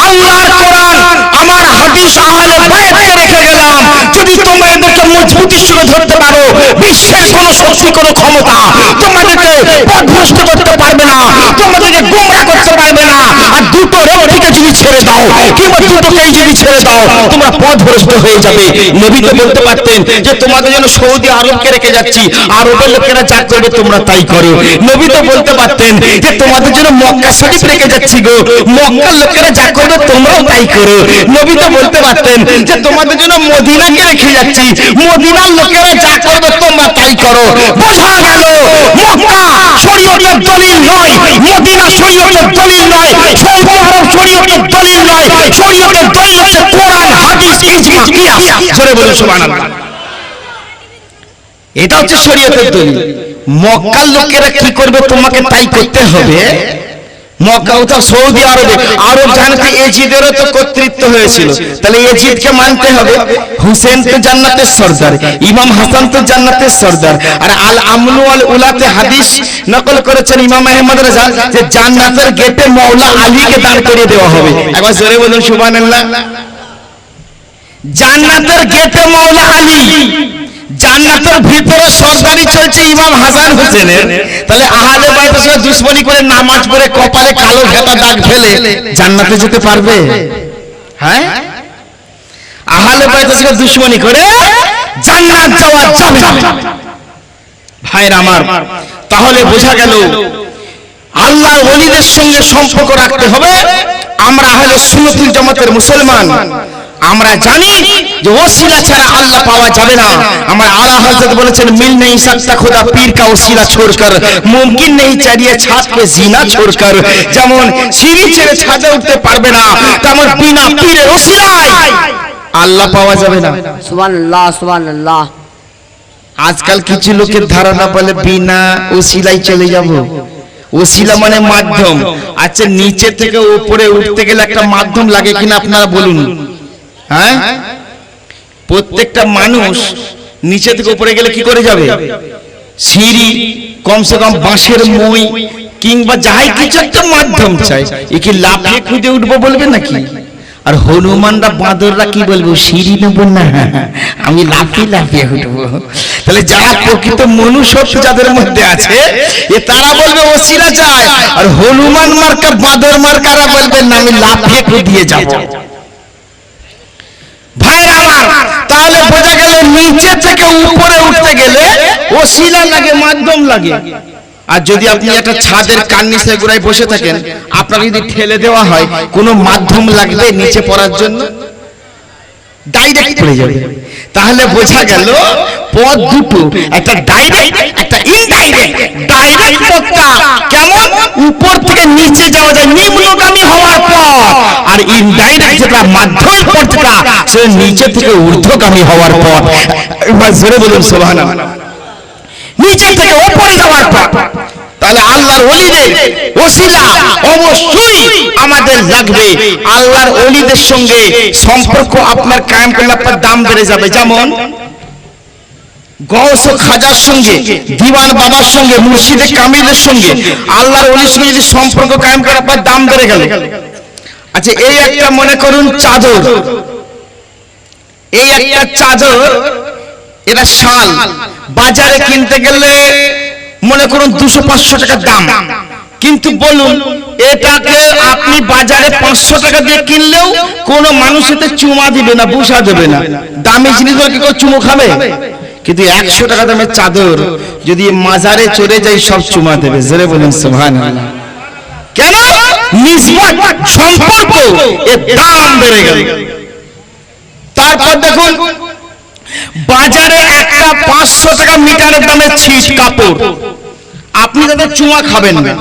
Speaker 1: আল্লাহর কোরআন, আমার হাদিস, আহলে বায়াতকে রেখে গেলাম। যদি তোমরা এদেরকে মজবুতি সুরে ধরতে পারো, বিশ্বের কোন শক্তি, কোন ক্ষমতা তোমাদেরকে পথভ্রষ্ট করতে পারবে না, তোমাদেরকে গোমরা করতে পারবে না। আর দুটো রক্ষীকে যদি ছেড়ে দাও
Speaker 4: দাও কিংবা দুটোকেই যদি ছেড়ে দাও তোমরা পথভ্রষ্ট হয়ে যাবে। নবী তো বলতে পারতেন যে তোমাদের জন্য সৌদি আরবকে রেখে যাচ্ছি, আরবের লোকেরা যা করবে তোমরা তাই করো। নবী তো বলতে পারতেন যে তোমাদের জন্য মক্কা শরীফ রেখে যাচ্ছি গো, মক্কার লোকেরা যা করবে তোমরাও তাই করো। নবী তো বলতে পারতেন যে তোমাদের জন্য মদিনাকে রেখে যাচ্ছি, মদিনার লোকেরা যা করবে তোমরা তাই করো। বোঝা গেল মক্কা শরীয়তের দলিল নয়, মদিনা শরীয়তের দলিল নয়, সৌদি আরব শরীয়তের দলিল নয়, শরীয়তের দলিল হচ্ছে কোরআন, হাদিস, ইজমা, কিয়াস। জোরে বলুন সুবহানাল্লাহ। এটা হচ্ছে শরীয়তের দলিল। মক্কার লোকেরা কি করবে তোমাকে তাই করতে হবে। মক্কা ও সৌদি আরবে, আরব জানতে এজিদেরও তো কর্তৃত্ব হয়েছিল, তাহলে এজিদকে মানতে হবে। হুসেন তো জান্নাতের সর্দার, ইমাম হাসান তো জান্নাতের সর্দার। আর আল আমনু আল উলাতে হাদিস নকল করেছেন ইমাম আহমদ রাজা যে জান্নাতের গেটে মাওলা আলীকে দাঁড় করিয়ে দেওয়া হবে। একবার জোরে বলুন সুবহানাল্লাহ। জান্নাতের গেটে মাওলা আলী, জান্নাতের ভিতরে সরদারি চলছে ইমাম হাসান হোসেনের। তাহলে আহলে বাইতের সাথে দুশমনি করে নামাজ পড়ে কপালে কালো ঘেটা দাগ ফেলে জান্নাতে যেতে পারবে? হ্যাঁ, আহলে বাইতের সাথে দুশমনি করে জান্নাত যাওয়া যাবে না। ভাইরা আমার, তাহলে বোঝা গেল আল্লাহর ওলিদের সঙ্গে সম্পর্ক রাখতে হবে। আমরা আহলে সুন্নাতুল জামাতের মুসলমান, আমরা জানি যে ওসিলা ছাড়া আল্লাহ পাওয়া যাবে না। আমার আলা হযরত বলেছেন মিল নেই सकता खुदा पीर का ওসিলা छोड़कर, मुमकिन नहीं चाहिए छत पे जीना छोड़कर। যেমন সিঁড়ি ছেড়ে ছাদে উঠতে পারবে না, তেমন বিনা পীরের ওসিলায় আল্লাহ পাওয়া যাবে না।
Speaker 5: সুবহানাল্লাহ সুবহানাল্লাহ।
Speaker 4: আজকাল কিছু লোকের ধারণা বলে বিনা ওসিলাই চলে যাব। ওসিলা মানে মাধ্যম। আচ্ছা, নিচে থেকে উপরে উঠতে গেলে একটা মাধ্যম লাগে কিনা আপনারা বলুন। হ্যাঁ, প্রত্যেকটা মানুষ নিচে থেকে উপরে গেলে কি করে যাবে? সিঁড়ি, কমসে কম বাঁশের মই কিংবা যাই কিছু একটা মাধ্যম চাই। এ কি লাফিয়ে খুঁজে উঠবো বলবে নাকি? আর হনুমানরা বাঁদররা কি বলবো? সিঁড়ি নেব না, আমি লাফিয়ে লাফিয়ে উঠবো। তাহলে যারা প্রকৃত মনুষ্য যাদের মধ্যে আছে এ তারা বলবে ওসিলা চায়, আর হনুমান মার্কা বাঁদর মার্কারা বলবেন না, আমি লাফিয়ে কুদিয়ে যাবো। ভাইরা আমার, তাহলে বোঝা গেল নিচে থেকে উপরে উঠতে গেলে ওসিলা লাগে, মাধ্যম লাগে। আর যদি আপনি একটা ছাদের কার্নিসে গোড়ায় বসে থাকেন, আপনাকে যদি ঠেলে দেওয়া হয়, কোনো মাধ্যম লাগবে নিচে পড়ার জন্য? ডাইরেক্ট পড়ে যাবে। তাহলে বোঝা গেল পথ দুটো, একটা ডাইরেক্ট একটা ইনডাইরেক্ট। ডাইরেক্ট পথটা কেমন? উপর থেকে নিচে যাওয়া যায়, নিম্নগামী হওয়ার পথ। আর ইনডাইরেক্ট যেটা মাধ্যম পথটা, সেটা নিচে থেকে ঊর্ধ্বগামী হওয়ার পথ। এবার জোরে বলুন সুবহানাল্লাহ। নিচে থেকে উপরে যাওয়ার পথ। তাহলে আল্লাহর ওলিদের ওসিলা অবশ্যই আমাদের লাগবে। আল্লাহর ওলিদের সঙ্গে সম্পর্ক আপনার কায়েম করলে আপনার দাম বেড়ে যাবে। যেমন গৌস খাজার সঙ্গে, দিওয়ান বাবার সঙ্গে, মুর্শিদে কামিলের সঙ্গে আল্লাহর ওলির সঙ্গে যদি সম্পর্ক কায়েম করে আপনার দাম বেড়ে গেল। আচ্ছা, এই একটা মনে করুন চাদর, এই একটা চাদর, এটা শাল, বাজারে কিনতে গেলে মনে করুন 200-500 টাকা দাম। কিন্তু বলুন, এটাকে আপনি বাজারে 500 টাকা দিয়ে কিনলেও কোনো মানুষ এতে চুমা দিবে না, বুসা দেবে না। দামি জিনিস কি কেউ চুমু খাবে? কিন্তু 100 টাকা দামের চাদর যদি মাজারে চলে যায় সব চুমা দেবে। জোরে বলুন সুবহানাল্লাহ। কেন? নিসবত, সম্পর্ক, এর দাম বেড়ে গেল। তারপর দেখুন, বাজারে একটা 500 টাকা মিটারের দামের ছিট কাপড়, আপনি তাদের চুমা খাবেন না।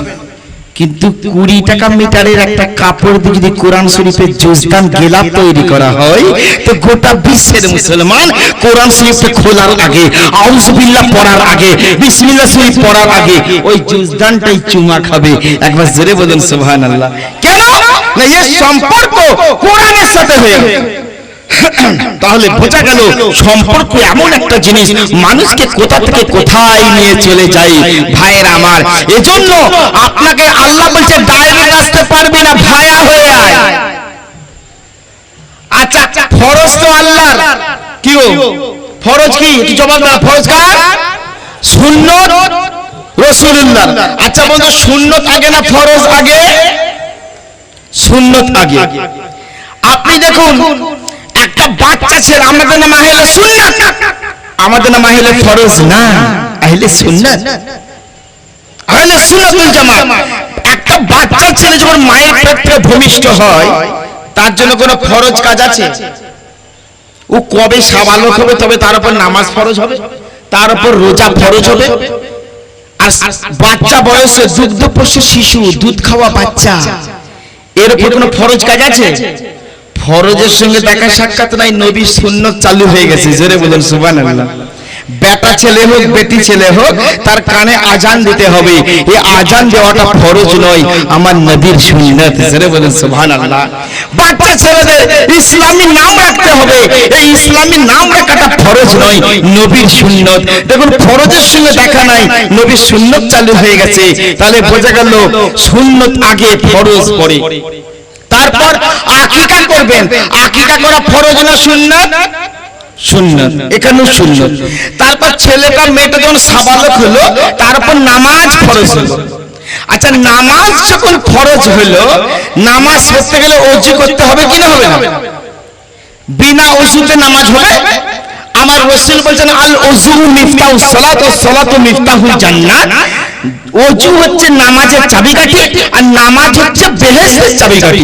Speaker 4: কিন্তু 20 টাকা মিটারের একটা কাপড় দিয়ে যদি কোরআন শরীফের জুজদান গেলাপ তৈরি করা হয়, তো গোটা বিশ্বের মুসলমান কোরআন শরীফে খোলার আগে, আউযু বিল্লাহ পড়ার আগে, বিসমিল্লাহ শরীফ পড়ার আগে ওই জুজদানটাই চুমা খাবে। একবার জোরে বলুন সুবহানাল্লাহ। কেন? না, এর সম্পর্ক কোরআনের সাথে হয়ে গেছে। তাহলে বোঝা গেল সম্পর্ক এমন একটা জিনিস মানুষকে কোথা থেকে কোথায় নিয়ে চলে যায়। ভাইয়েরা আমার, এজন্য আপনাকে আল্লাহ বলছে ডাইরেক্ট আসতে পারবি না, ভায়া হয়ে আয়। আচ্ছা, ফরজ তো আল্লাহর, কি ও ফরজ কি? একটু জবাব দাও। ফরজ কার? সুন্নত রাসূলুল্লাহ। আচ্ছা বন্ধু, সুন্নত আগে না ফরজ আগে? সুন্নত আগে। আপনি দেখুন একটা বাচ্চা ছেলে, আমাদের নাম আহলে সুন্নাত, আমাদের নাম আহলে ফরজ না, আহলে সুন্নাত, আহলে সুন্নাতুল জামাত। একটা বাচ্চা ছেলে যখন মায়ের পেট থেকে ভূমিষ্ঠ হয় তার জন্য কোনো ফরজ কাজ আছে? ও কবে সাবালক হবে তবে তার উপর নামাজ ফরজ হবে, তার উপর রোজা ফরজ হবে। আর বাচ্চা বয়সে দুগ্ধপোষ্য শিশু, দুধ খাওয়া বাচ্চা, এর উপর কোনো ফরজ কাজ আছে? ফরজের সঙ্গে দেখা সাক্ষাৎ নাই, নবীর সুন্নাত চালু হয়ে গেছে। জোরে বলুন সুবহানাল্লাহ। বেটা ছেলে হোক বেটি ছেলে হোক তার কানে আজান দিতে হবে, এই আজান দেওয়াটা ফরজ নয়, আমার নবীর সুন্নাত। জোরে বলুন সুবহানাল্লাহ। বাচ্চা ছেলেদের ইসলামী নাম রাখতে হবে, এই ইসলামী নাম রাখাটা ফরজ নয়, নবীর সুন্নাত। দেখুন ফরজের সঙ্গে দেখা নাই, নবীর সুন্নাত চালু হয়ে গেছে, তাহলে বোঝা গেল সুন্নাত আগে ফরজ পরে। তারপর আকিকা করবেন, আকিকা করা ফরজ না সুন্নাত? সুন্নাত, এখানেও সুন্নাত। তারপর ছেলেটা মেয়েটা যখন সাবালক হলো তারপর নামাজ ফরজ হলো। আচ্ছা নামাজ যখন ফরজ হলো, নামাজ পড়তে গেলে ওযু করতে হবে কি না হবে না? বিনা ওযুতে নামাজ হবে? আমার রাসূল বলেছেন আল ওযু মিফতাহুস সালাত ওয়াস সালাতু মিফতাহুল জান্নাত। ওযু হচ্ছে নামাজের চাবিকাঠি আর নামাজ হচ্ছে বেহেশতের চাবিকাঠি।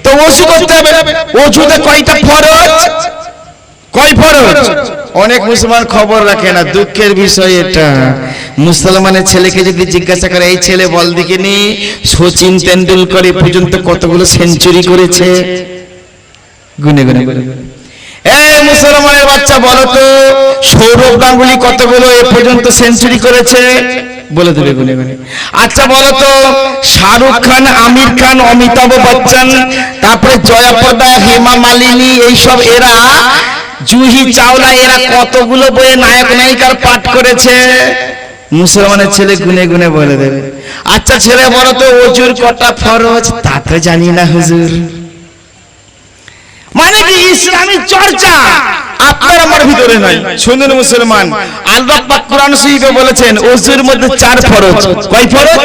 Speaker 4: তো ওযু করতে হবে। ওযুতে কয়টা ফরজ? কয় ফরজ? অনেক মুসলমান খবর রাখে না, দুঃখের বিষয় এটা। মুসলমানের ছেলেকে যদি জিজ্ঞাসা করে এই ছেলে বল দেখিনি সচিন তেন্ডুলকর এ পর্যন্ত কতগুলো সেঞ্চুরি করেছে, গুনে গুনে বলে। এই মুসলমানের বাচ্চা বলো তো সৌরভ গাঙ্গুলি কতগুলো এ পর্যন্ত সেঞ্চুরি করেছে, বলে দেবে গুনে গুনে। আচ্ছা বলো তো শাহরুখ খান, আমির খান, অমিতাভ বচ্চন, তারপরে জয়া প্রদা, হেমা মালিনী, এইসব এরা, জুহি চাওলা, এরা কতগুলো বইয়ে নায়ক নায়িকার পাঠ করেছে? মুসলমানের ছেলে গুনে গুনে বলে দেবে। আচ্ছা ছেলে বলো তো ওযুর কটা ফরজ? তা তো জানি না হুজুর। মানে কি ইসলামী চর্চা আপনার আমার ভিতরে নাই। শুনুন মুসলমান, আল্লাহ পাক কোরআন শরীফে বলেছেন ওযুর মধ্যে 4 ফরজ। কয় ফরজ?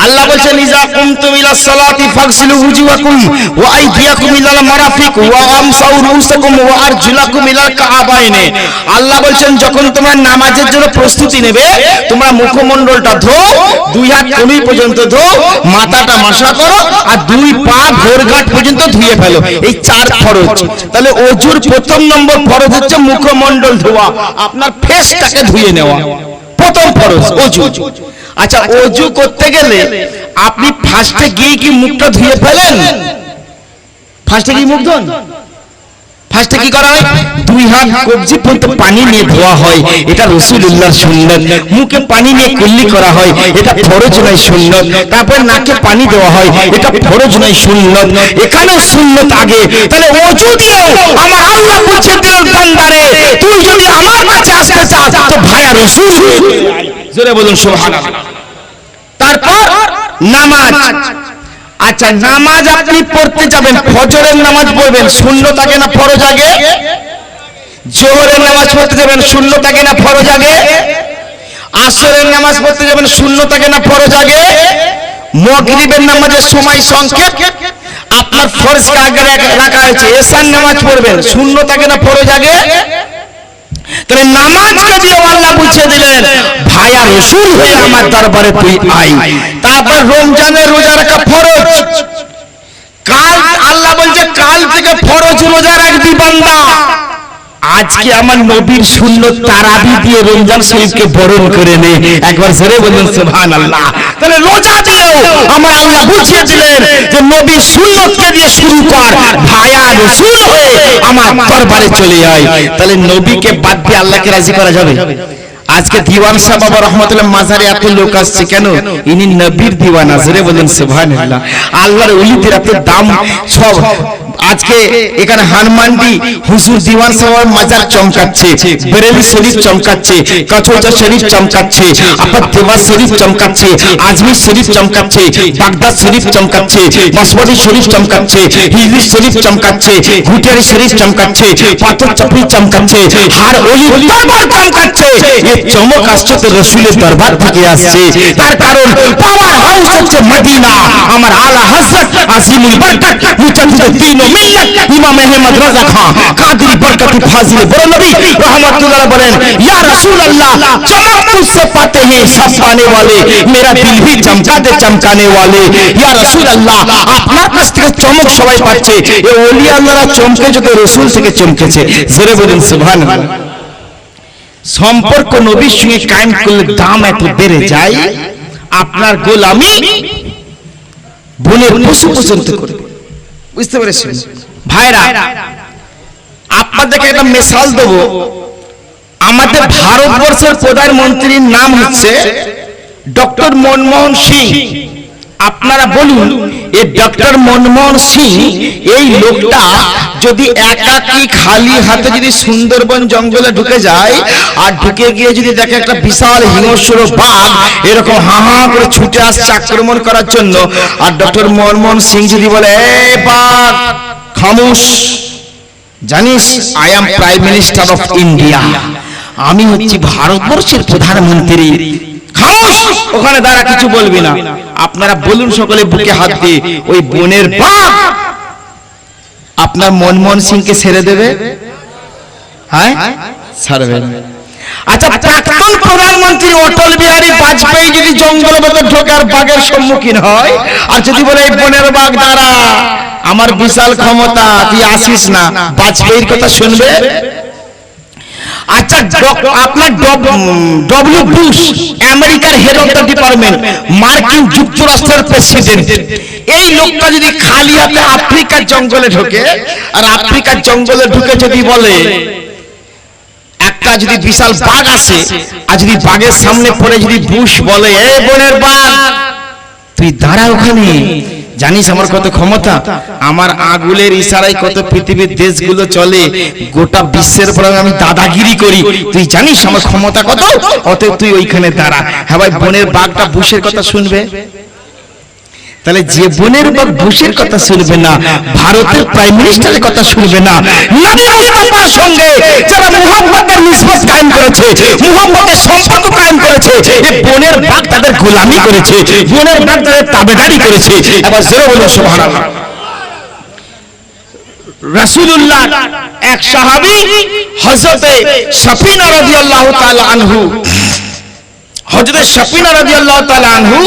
Speaker 4: আল্লাহ বলেন ইজা কুমতুম ইলাস সালাতি ফাগসিলু ওয়ুজুহাকুম ওয়া আইদিয়াকুম ইলাল মারাফিক ওয়া আমসাউ রুউসাকুম ওয়া আরজুলাকুম ইলাল কাআবাইনে। আল্লাহ বলেন যখন তোমরা নামাজের জন্য প্রস্তুতি নেবে তোমরা মুখমণ্ডলটা ধো, 2 হাত কনুই পর্যন্ত ধো, মাথাটা মাসা করো আর 2 পা ভোরঘাট পর্যন্ত ধুয়ে ফেলো। এই 4 ফরজ। তাহলে ওযুর প্রথম নম্বর ফরজ হচ্ছে মুখমণ্ডল ধোয়া, আপনার ফেসটাকে ধুয়ে নেওয়া, প্রথম ফরজ ওযু। আচ্ছা ওযু করতে গেলে আপনি ফার্স্টে গিয়ে কি মুখটা ধুয়ে ফেলেন? ফার্স্টে কি মুখ ধোন? ফার্স্টে কি করা হয়? 2 হাত কবজি পর্যন্ত পানি নিয়ে ধোয়া হয়, এটা রাসূলুল্লাহর সুন্নাত। মুখে পানি নিয়ে কুল্লি করা হয়, এটা ফরজ নয় সুন্নাত। তারপর নাকে পানি দেওয়া হয়, এটা ফরজ নয় সুন্নাত। এখানেও সুন্নাত আগে। তাহলে ওযু দিয়েও আমার আল্লাহ বুঝিয়ে দিলেন বান্দারে তুই যদি আমার কাছে আসতে চাস তো ভায়া রাসূল, জোরে বলুন সুবহানাল্লাহ। তারপর নামাজ। আচ্ছা নামাজ আপনি পড়তে যাবেন, ফজরের নামাজ পড়বেন, সুন্নাত আগে না ফরজ আগে? জোহরের নামাজ পড়তে যাবেন, সুন্নাত আগে না ফরজ আগে? আসরের নামাজ পড়তে যাবেন, সুন্নাত আগে না ফরজ আগে? মাগরিবের নামাজের সময় সংক্ষেপ, আপনার ফরজকে আগে রাখা হয়েছে। এশার নামাজ পড়বেন, সুন্নাত আগে না ফরজ আগে? তাহলে নামাজকে দিয়ে আল্লাহ বুঝিয়ে দিলেন ভায়া রাসূল হয়ে আমার দরবারে তুই আই। তারপর রমজানের রোজা রাখা ফরজ। কাল আল্লাহ বলছে কাল থেকে ফরজ রোজা রাখবি বান্দা। আজকে আমার নবীর সুন্নাত তারাবি দিয়ে রমজান শরীফকে বরণ করে নে, একবার জোরে বলুন সুবহানাল্লাহ। তাহলে রোজা দিয়েও আমার আল্লাহ বুঝিয়ে দিলেন যে নবীর সুন্নাতকে দিয়ে শুরু কর, ভায়া রাসূল হয়ে আমার দরবারে চলে আয়। তাহলে নবীকে বাদ দিয়ে আল্লাহকে রাজি করা যাবে? আজকে দিওয়ান সাহেব বাবা রহমাতুল্লাহ মাজারে এত লোক আসছে কেন? ইনি নবীর দিওয়ানা, জোরে বলুন সুবহানাল্লাহ। আল্লাহর ওলিদের এত দাম, সব আজকে এখানে হনুমানজি হুজুর দিওয়ান সাহেবের মাজার চমকাচ্ছে, বেরেলি শরীফ চমকাচ্ছে, কচৌজা শরীফ চমকাচ্ছে, আপনার দেওয়ার শরীফ চমকাচ্ছে, আজমির শরীফ চমকাচ্ছে, বাগদাদ শরীফ চমকাচ্ছে, বাসমতি শরীফ চমকাচ্ছে, হিজলি শরীফ চমকাচ্ছে, ঘুটিয়ারি শরীফ চমকাচ্ছে, পাথর চাপড়ি চমকাচ্ছে, হার ওলি দরবার চমকাচ্ছে। এই চমক আসছে তো রসুলের দরবার থেকে আসছে। তার কারণ পাওয়ার হাউস হচ্ছে মদিনা। আমার আলা হযরত আজিমুল বরকত মুজাদ্দিদ দ্বীন ও মিল্লাত ইমাম আহমদ রাজা খান কাদরি বরকতি ফাজিল বড় নবী रहमतुल्लाह বলেন, ইয়া রাসূলুল্লাহ চমক মুঝसे पाते हैं सब पाने वाले, मेरा दिल भी चमका दे चमकाने वाले। ইয়া রাসূলুল্লাহ আপনার কাছ থেকে চমক সবাই পাচ্ছে, এই ওলি আল্লাহরা চমকে যদি রাসূল থেকে চমকেছে। জোরে বলেন সুবহানাল্লাহ। সম্পর্ক নবীর সঙ্গে কায়েম করলে দাম এত বেড়ে যায়, আপনার গোলামি বনের পশু পর্যন্ত করবে। বুঝতে পেরেছেন ভাইরা? আপনাদেরকে একটা মিসাল দেব। আমাদের ভারতবর্ষের প্রধানমন্ত্রীর নাম হচ্ছে ডক্টর মনমোহন সিং। আপনারা বলুন, এই ডক্টর মনমোহন সিং এই লোকটা যদি একাকী খালি হাতে যদি সুন্দরবন জঙ্গলে ঢুকে যায়, আর ঢুকে গিয়ে যদি দেখে একটা বিশাল হিংস্র বাঘ এরকম হা হা করে ছুটে আসছে আক্রমণ করার জন্য, আর ডক্টর মনমোহন সিং যদি বলে, এই বাঘ খামোশ, জানিস I am prime minister of India, আমি হচ্ছি ভারতবর্ষের প্রধানমন্ত্রী, খামোশ, ওখানে দাঁড়া, কিছু বলবি না। আপনারা বলুন সকলে বুকে হাত দিয়ে, ওই বনের বাঘ আপনার মনমোহন সিংকে ছেড়ে দেবে? হ্যাঁ, ছাড়বে না। আচ্ছা, প্রাক্তন প্রধানমন্ত্রী অটল বিহারী বাজপেয়ী যদি জঙ্গলের মধ্যে ঢোকে আর বাঘের সম্মুখীন হয়, আর যদি বলে এই বনের বাঘ দাঁড়া, আমার বিশাল ক্ষমতা, তুই আসিস না, বাজপেয়ীর কথা শুনবে? আচ্ছা, আপনার ডব্লিউ বুশ আমেরিকার হেড অফ দ্য ডিপার্টমেন্ট, মার্কিন যুক্তরাষ্ট্রের প্রেসিডেন্ট, এই লোকটা যদি খালি হাতে আফ্রিকার জঙ্গলে ঢোকে, আর আফ্রিকার জঙ্গলে ঢুকে যদি বলে, একটা যদি বিশাল বাঘ আসে, আর যদি বাঘের সামনে পড়ে যদি বুশ বলে, এই বনের বাঘ তুই দাঁড়া ওখানে, জানিস আমার কত ক্ষমতা, আমার আঙুলের ইশারায় কত পৃথিবীর দেশগুলো চলে, গোটা বিশ্বের উপর আমি দাদাগিরি করি, তুই জানিস আমার ক্ষমতা কত, অতএব তুই ওইখানে দাঁড়া। হ্যাঁ ভাই, বনের বাঘটা বুশের কথা শুনবে? তাহলে যে বনের বাঘ বুশের কথা শুনবে না, ভারতের প্রাইম মিনিস্টারের কথা শুনবে না, নবী মুস্তাফার সঙ্গে যারা মুহাম্মদের নিসবত কায়েম করেছে, মুহাম্মদের সম্পর্ক কায়েম করেছে, এই বনের বাঘ তাদের গোলামি করেছে, বনের বাঘ তাদের তাবেদারি করেছে। এবার জোরে বলুন সুবহানাল্লাহ। রাসূলুল্লাহ এক সাহাবী হযরতে সাফিনা রাদিয়াল্লাহু তাআলা আনহু, হযরত সাফিনা রাদিয়াল্লাহু তাআলা আনহু,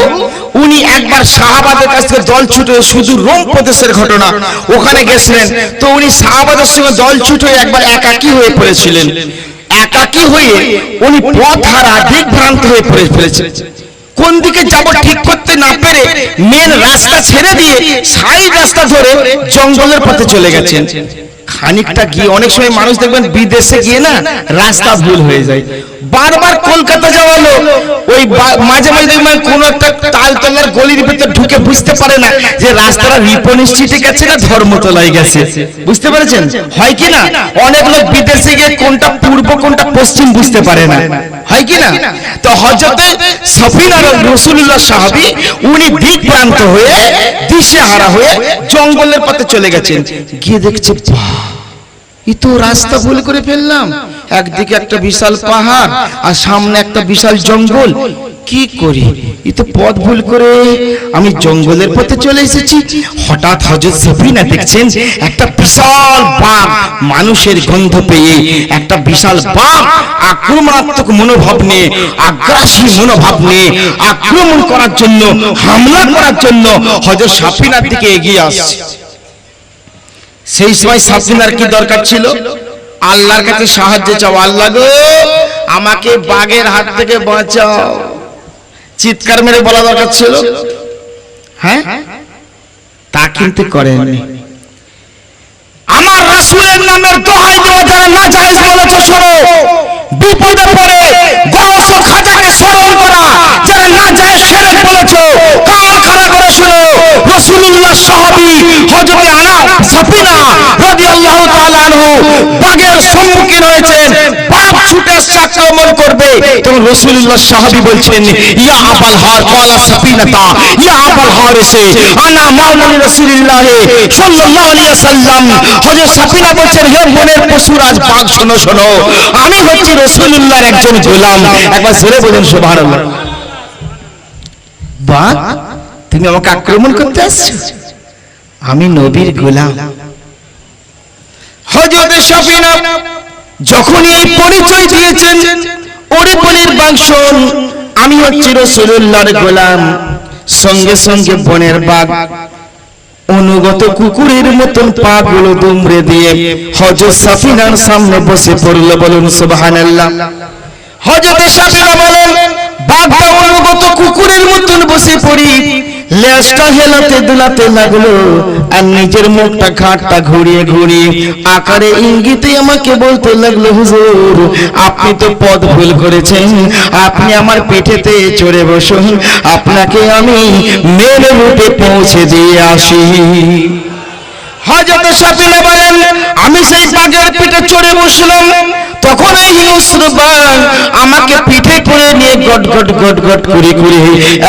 Speaker 4: উনি একবার সাহাবাদের কাছ থেকে দল ছুটে, শুধু রোম প্রদেশের ঘটনা, ওখানে গেছিলেন। তো উনি সাহাবাদের সঙ্গে দল ছুটে একবার একাকী হয়ে পড়েছিলেন। একাকী হয়ে উনি পথ হারা, দিকভ্রান্ত হয়ে পড়েছিলেন। কোন দিকে যাব ঠিক করতে না পেরে মেন রাস্তা ছেড়ে দিয়ে সাইড রাস্তা ধরে জঙ্গলের পথে চলে গেছেন। খানিকটা গিয়ে, অনেক সময় মানুষ দেখবেন বিদেশে গিয়ে না রাস্তা ভুল হয়ে যায়। বারবার কলকাতা যাওয়া লোক ওই মাঝে মাঝে দেখবেন কোন একটা তালতলার গলির ভিতর ঢুকে বুঝতে পারে না যে রাস্তাটা রিপন স্ট্রিটে গেছে না ধর্মতলায় গেছে। বুঝতে পেরেছেন? হয় কি না? অনেক লোক বিদেশে গিয়ে কোনটা পূর্ব কোনটা পশ্চিম বুঝতে পারে না, হয় কি না? তো হযরতে সাফিনা রাসূলুল্লাহ সাহাবী, উনি দিকভ্রান্ত হয়ে, দিশেহারা হয়ে জঙ্গলের পথে চলে গেছেন। গিয়ে দেখছে, এই তো রাস্তা ভুল করে ফেললাম, একদিকে একটা বিশাল পাহাড় আর সামনে একটা বিশাল জঙ্গল, কি করি, এই তো পথ ভুল করে আমি জঙ্গলের পথে চলে এসেছি। হঠাৎ হযরত সাফিনা দেখছেন একটা বিশাল বাঘ, মানুষের গন্ধ পেয়ে একটা বিশাল বাঘ আক্রমণাত্মক মনোভাব নিয়ে, আগ্রাসী মনোভাব নিয়ে আক্রমণ করার জন্য, হামলা করার জন্য হযরত সাফিনার দিকে এগিয়ে আসছে। সেই সময় সাফিনার কি দরকার ছিল? আল্লাহর কাছে সাহায্য চাও, আল্লাহ গো আমাকে বাঘের হাত থেকে বাঁচাও, চিৎকার মেরে বলা দরকার ছিল। হ্যাঁ, তা কিন্তু করেননি। আমার রাসূলের নামের দোহাই দেওয়া যারা নাজায়েজ বলেছো, শোনো, বিপদে পড়ে গৌস ও খাজাকে স্মরণ করা যারা নাজায়েজ শিরক বলেছো, কান খাড়া করে শোনো, রাসূলুল্লাহ সাহাবী হযরতে সাফিনা তখন রাসূলুল্লাহ সাহাবী বলছেন ইয়া আবাল হার ক্বালা সাফিনাতা ইয়া আবাল হারিসে আনা মাওলা রাসূলুল্লাহ সাল্লাল্লাহু আলাইহি ওয়াসাল্লাম। হযরত সাফিনা বলছেন হে বনের পশুরাজ পাক শোনো শোনো, আমি হচ্ছি রাসূলুল্লাহর একজন গোলাম। একবার জোরে বলুন সুবহানাল্লাহ। বাহ, তুমি আমাকে আক্রমণ করতে আসছো? আমি নবীর গোলাম। হযরত সাফিনা যখন এই পরিচয় দিয়েছেন, ওরে বনের বাঘ শোন, আমি হচ্ছি রাসূলুল্লাহর গোলাম। সঙ্গে সঙ্গে বনের বাঘ অনুগত কুকুরের মতন পা গুলো দুমড়ে দিয়ে হযরত সাফিনার সামনে বসে পড়ল। বলুন সুবহানাল্লাহ। হযরত সাফিনা বলেন বাঘটা অনুগত কুকুরের মতন বসে পড়ি লেজটা হেলাতে দুলাতে লাগলো আর নিজের মুখটা ঘাটটা ঘুরিয়ে ঘুরিয়ে আকারে ইঙ্গিতে আমাকে বলতে লাগলো হুজুর আপনি তো পথ ভুল করেছেন, আপনি আমার পিঠেতে চড়ে বসুন, আপনাকে আমি মেন রূপে পৌঁছে দিয়ে আসি। হযরত সাফিনা বলেন আমি সেই বাঘের পিঠে চড়ে বসলাম, তখন এই হিংস্র বাঘ আমাকে পিঠে করে নিয়ে গট গট গট গট করে করে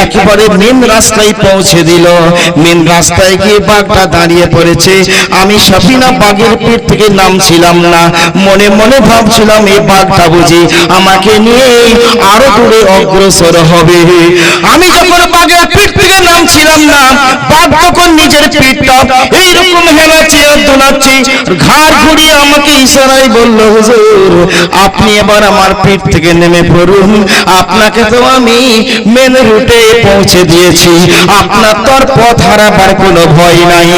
Speaker 4: একেবারে মেন রাস্তায় পৌঁছে দিল। মেন রাস্তায় গিয়ে বাঘটা দাঁড়িয়ে পড়েছে। আমি সাফিনা বাঘের পিঠ থেকে নামছিলাম না, মনে মনে ভাবছিলাম এই বাঘটা বুঝি আমাকে নিয়ে আরো দূরে অগ্রসর হবে। আমি যখন বাঘের পিঠ থেকে নামছিলাম না, বাঘ তখন নিজের পিঠটা এইরকম হেলাচ্ছে আর দোলাচ্ছে, ঘাড় ঘুরিয়ে আমাকে ইশারায় বলল হুজুর আপনি এবার আমার পিঠ থেকে নেমে পড়ুন, আপনাকে তো আমি মেন রুটে পৌঁছে দিয়েছি, আপনার তো আর পথ হারাবার কোনো ভয় নাই।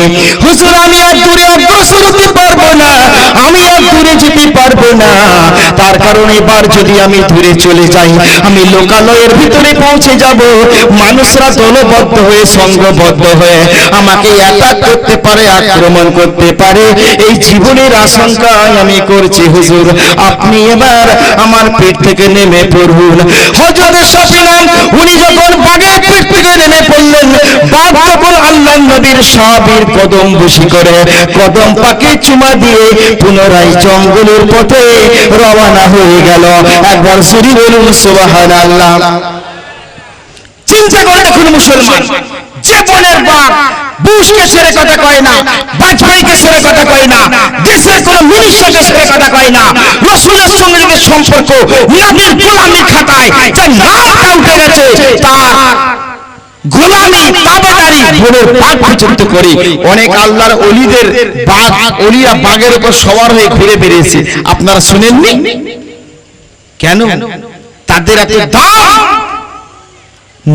Speaker 4: হুজুর আমি আর দূরে অগ্রসর হতে পারবো না, আমি আর দূরে যেতে পারবো না, তার কারণ এবার যদি আমি দূরে চলে যাই আমি লোকালয়ের ভিতরে পৌঁছে যাব, মানুষরা দলবদ্ধ হয়ে সংঘবদ্ধ হয়ে আমাকে অ্যাটাক করতে পারে, আক্রমণ করতে পারে, এই জীবনের আশঙ্কায় আমি করছি হুজুর আপনি এবার আমার পেট থেকে নেমে পড়ুন। হযরত সাফিনা উনি যখন বাঘের পেট থেকে নেমে পড়লেন, বাঘ তখন আল্লাহর নবীর সাহাবীর কদম বসি করে কদম পাকে চুমা দিয়ে পুনরায় জঙ্গলের পথে রওনা হয়ে গেল। একবার জোরে বলুন সুবহানাল্লাহ। চিন্তা করে দেখুন মুসলমান, যে বনের বাঘ বুশকে ছেড়ে কথা কয় না, বাজপাইকে ছেড়ে কথা কয় না, দেশের কোন মিনিস্টারকে ছেড়ে কথা কয় না, রাসূলের সঙ্গে যে সম্পর্ক নবীর গোলামির খাতায় যে নামটা উঠে গেছে তার গোলামি তাবেদারি বনের বাঘ পর্যন্ত করে। অনেক আল্লাহর ওলিদের বাঘ ওলিরা বাঘের উপর সওয়ার হয়ে ঘুরে বেরিয়েছে, আপনারা শুনেননি কেন? তাদের এত দাম।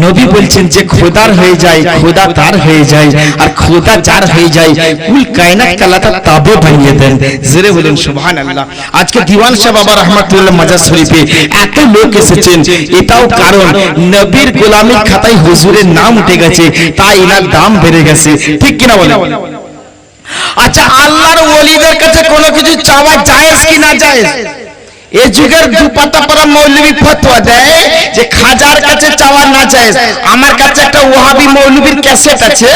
Speaker 4: নবী বলছেন যে খোদার হয়ে যায় খোদা তার হয়ে যায়, আর খোদা যার হয়ে যায় কুল কায়নাত কালাতা তাবে বানিয়ে দেন। জোরে বলুন সুবহানাল্লাহ। আজকে দিওয়ান সাহেব বাবা রাহমাতুল্লাহ মাজার শরীফে এত লোক এসেছেন, এটাও কারণ নবীর গোলামির খাতায় হুজুরের নাম উঠে গেছে, তাই এনার দাম বেড়ে গেছে, ঠিক কিনা বলেন? আচ্ছা আল্লাহর ওলিদের কাছে কোনো কিছু চাওয়া জায়েজ কি না জায়েজ? এই যুগের দুপাতা পরা মৌলবী ফতোয়া দেয় যে খাজার কাছে চাওয়া না জায়েজ। আমার কাছে একটা ওয়াহাবি মৌলবীর ক্যাসেট আছে,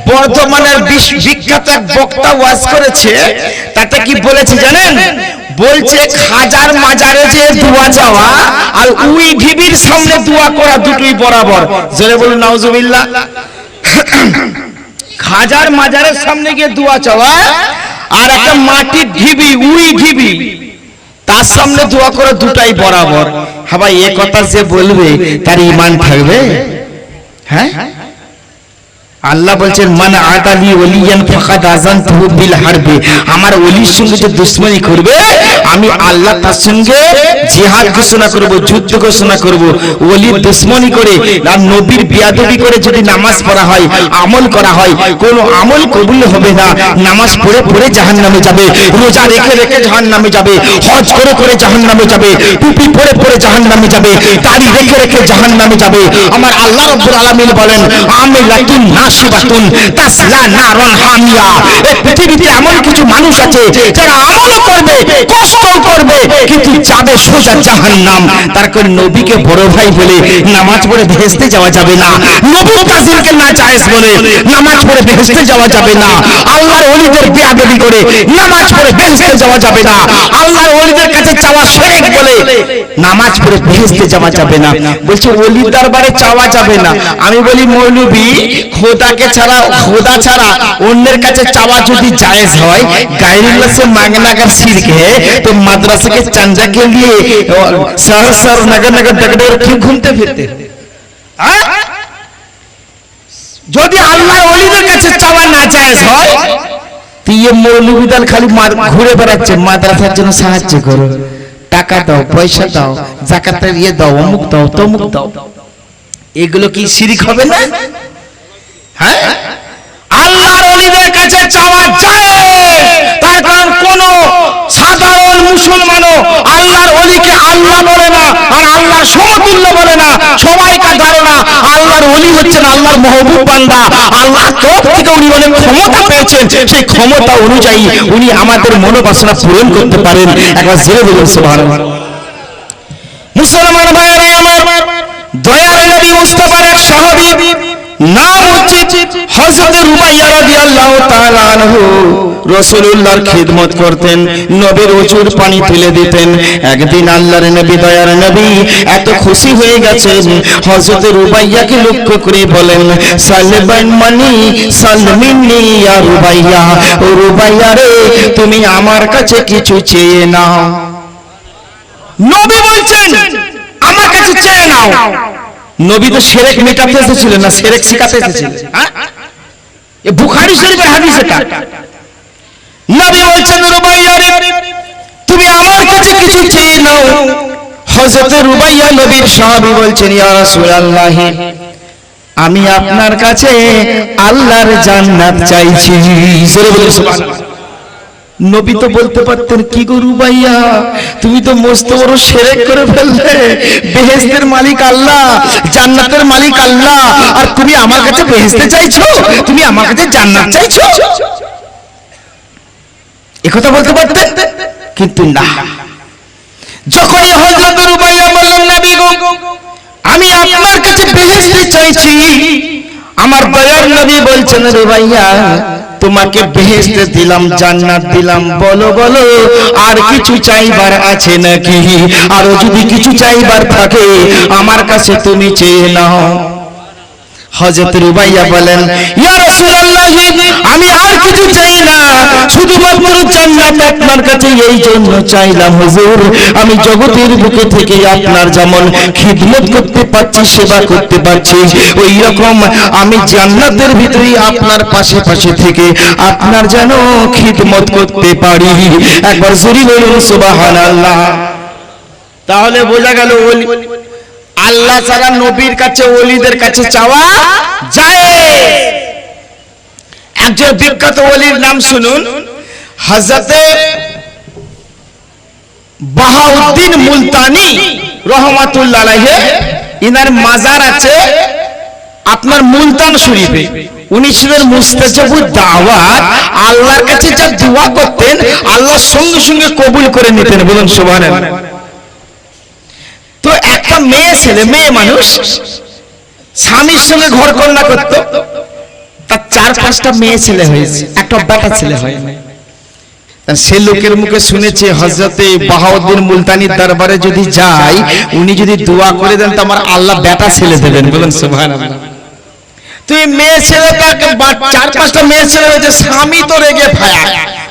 Speaker 4: বর্ধমানের বিখ্যাত এক বক্তা ওয়াজ করেছে, তাতে কি বলেছে জানেন? বলছে খাজার মাজারে যে দোয়া চাওয়া আর উই ঢিবির সামনে দোয়া করা দুটোই বরাবর। জোরে বলুন নাউজুবিল্লাহ। খাজার মাজারের সামনে গিয়ে দোয়া চাওয়া আর একটা মাটির ঢিবি উই ঢিবি তার সামনে দোয়া করে দুটাই বরাবর। হ্যাঁ ভাই, এ কথা যে বলবে তার ঈমান থাকবে? হ্যাঁ, আল্লাহ বলছেন মান আদালি ওলিয়ান ফাকাদ আযানতুহু বিল হারবি, আমার ওলির সঙ্গে যে দুশমনি করবে আমি আল্লাহ তার সঙ্গে জিহাদ ঘোষণা করব, যুদ্ধ ঘোষণা করব। ওলির দুশমনি করে আর নবীর বিয়াদবি করে যদি নামাজ পড়া হয়, আমল করা হয়, কোন আমল কবুল হবে না। নামাজ পড়ে পড়ে জাহান্নামে যাবে, রোজা রেখে রেখে জাহান্নামে যাবে, হজ করে করে জাহান্নামে যাবে, টুপি পরে পরে জাহান্নামে যাবে, দাড়ি রেখে রেখে জাহান্নামে যাবে। আমার আল্লাহ রাব্বুল আলামিন বলেন আমিলাতুন নাসিবাতুন তাসলা নারান হামিয়া। এই পৃথিবীতে এমন কিছু মানুষ আছে যারা আমল করবে, কষ্ট করবে, কিন্তু যাবে সোজা জাহান্নাম। তার কারণে নবীকে বড় ভাই বলে নামাজ পড়ে বেহেশতে যাওয়া যাবে না, নবী কাজিমকে না জায়েজ বলে নামাজ পড়ে বেহেশতে যাওয়া যাবে না, আল্লাহর ওলিদের বেয়াদবি করে নামাজ পড়ে বেহেশতে যাওয়া যাবে না। আল্লাহর ওলিদের কাছে চাওয়া শিরক বলে নামাজ পড়ে বেহেশতে যাওয়া যাবে না। বলছে ওলির দরবারে চাওয়া যাবে না। আমি বলি মৌলবী, খোদাকে ছাড়া, খোদা ছাড়া অন্যের কাছে চাওয়া যদি জায়েজ হয়, গায়রুল্লাহ से मांगना अगर शिरक है तो मदरसे के चंदा के लिए शहर शहर नगर नगर डगडोर क्यों घूमते फिरते? যদি আল্লাহর ওলিদের কাছে চাওয়া না জায়েজ হয়, তো ये মৌলবী দল খালি ঘুরে বেড়াচ্ছে, মাদ্রাসার জন্য সাহায্য করো, টাকা দাও, পয়সা দাও, যাকাতের ইয়ে দাও, অমুক দাও, তমুক দাও। এগুলো কি শিরক হবে না? হ্যাঁ, আল্লাহর ওলিদের কাছে চাওয়া যায়। তার কারণ কোন সাধারণ মুসলমানও আল্লাহর ওলিকে আল্লাহ বলে না আর আল্লাহর সমতুল্য বলে না। সবাইকার ধারণা আল্লাহর ওলি হচ্ছেন আল্লাহর মাহবুব বান্দা। আল্লাহর তরফ থেকে উনি অনেক ক্ষমতা পেয়েছেন, সেই ক্ষমতা অনুযায়ী উনি আমাদের মনোবাসনা পূরণ করতে পারেন। একবার জোরে বলুন সুবহানাল্লাহ। মুসলমান ভাইরা আমার, দয়ার নবী মুস্তাফার এক সাহাবী নাম হচ্ছে হযরত রুবাইয়া রাদিয়াল্লাহু তাআলা আনহু। রাসূলুল্লাহর খিদমত করতেন, নবীর ওযুর পানি তুলে দিতেন। একদিন আল্লাহর নবী, দয়ার নবী এত খুশি হয়ে গেছেন, হযরত রুবাইয়াকে লক্ষ্য করে বলেন, সালবান মানি সালমিনি ইয়া রুবাইয়া, ও রুবাইয়া রে, তুমি আমার কাছে কিছু চেয়ে নাও। নবী বলছেন আমার কাছে চেয়ে নাও। নবী তো শিরক মেটাতে এসেছিলেন না, শিরক শিখাতে এসেছিলেন। এ বুখারী শরীফের হাদিস এটা। নবী বলছেন রুবাইয়া রে, তুমি আমার কাছে কিছু চেয়ে নাও। হযরত রুবাইয়া নবীর সাহাবী বলছেন, ইয়া রাসূলুল্লাহ, আমি আপনার কাছে আল্লাহর জান্নাত চাইছি। জোরে বলুন সুবহানাল্লাহ। নবী তো বলতে পারতেন, কি গো রুবাইয়া, তুমি তো মস্ত বড় শিরক করে ফেললে। বেহেশতের মালিক আল্লাহ, জান্নাতের মালিক আল্লাহ, আর তুমি আমার কাছে বেহেশতে চাইছো, তুমি আমার কাছে জান্নাত চাইছো। একথা বলতে পারতেন, কিন্তু না। যখনই হযরত রুবাইয়া বললেন, নবী গো, আমি আপনার কাছে বেহেশতে চাইছি, আমার দয়ার নবী বলছেন, রুবাইয়া তোমাকে বেহেশতে দিলাম, জান্নাত দিলাম, বলো বলো আর কিছু চাইবার আছে নাকি? আর যদি কিছু চাইবার থাকে আমার কাছে তুমি চেয়ে নাও। হযরত রুবাইয়া বলেন, ইয়া রাসূলুল্লাহ, আমি আর কিছু চাই না, শুধুমাত্র জান্নাত আপনার কাছে এই জন্য চাইলাম হুজুর, আমি জগতের বুকে থেকে আপনার যেমন খিদমত করতে পারছি, সেবা করতে পারছি, ওই রকম আমি জান্নাতের ভিতরে আপনার পাশে পাশে থেকে আপনার যেন খিদমত করতে পারি। একবার জোরে বলুন সুবহানাল্লাহ। তাহলে বোঝা গেল আল্লাহ ছাড়া নবীর কাছে, ওলিদের কাছে চাওয়া যায়। একজন বিখ্যাত ওলির নাম শুনুন, হযরতে বাহাউদ্দিন মুলতানি রহমাতুল্লাহ আলাইহি। ইনার মাজার আছে আপনার মুলতান শরীফে। উনি ছিলেন মুস্তাজাবুদ দাওয়াত। আল্লাহর কাছে যা দোয়া করতেন আল্লাহ সঙ্গে সঙ্গে কবুল করে নিতেন। বলুন সুবহানাল্লাহ। তো একটা মেয়ে ছেলে, মেয়ে মানুষ স্বামীর সঙ্গে ঘর কন্যা করতো, তার 4-5টা মেয়ে ছেলে হয়েছে, একটা বেটা ছেলে হয় না। সে লোকের মুখে শুনেছে হযরতে বাহাউদ্দিন মুলতানির দরবারে যদি যাই, উনি যদি দোয়া করে দেন তো আমার আল্লাহ বেটা ছেলে দেবেন। বলুন সুবহানাল্লাহ। তুই মেয়ে ছেলেটাকে 4-5টা মেয়ে ছেলে হয়েছে, স্বামী তো রেগে ফায়া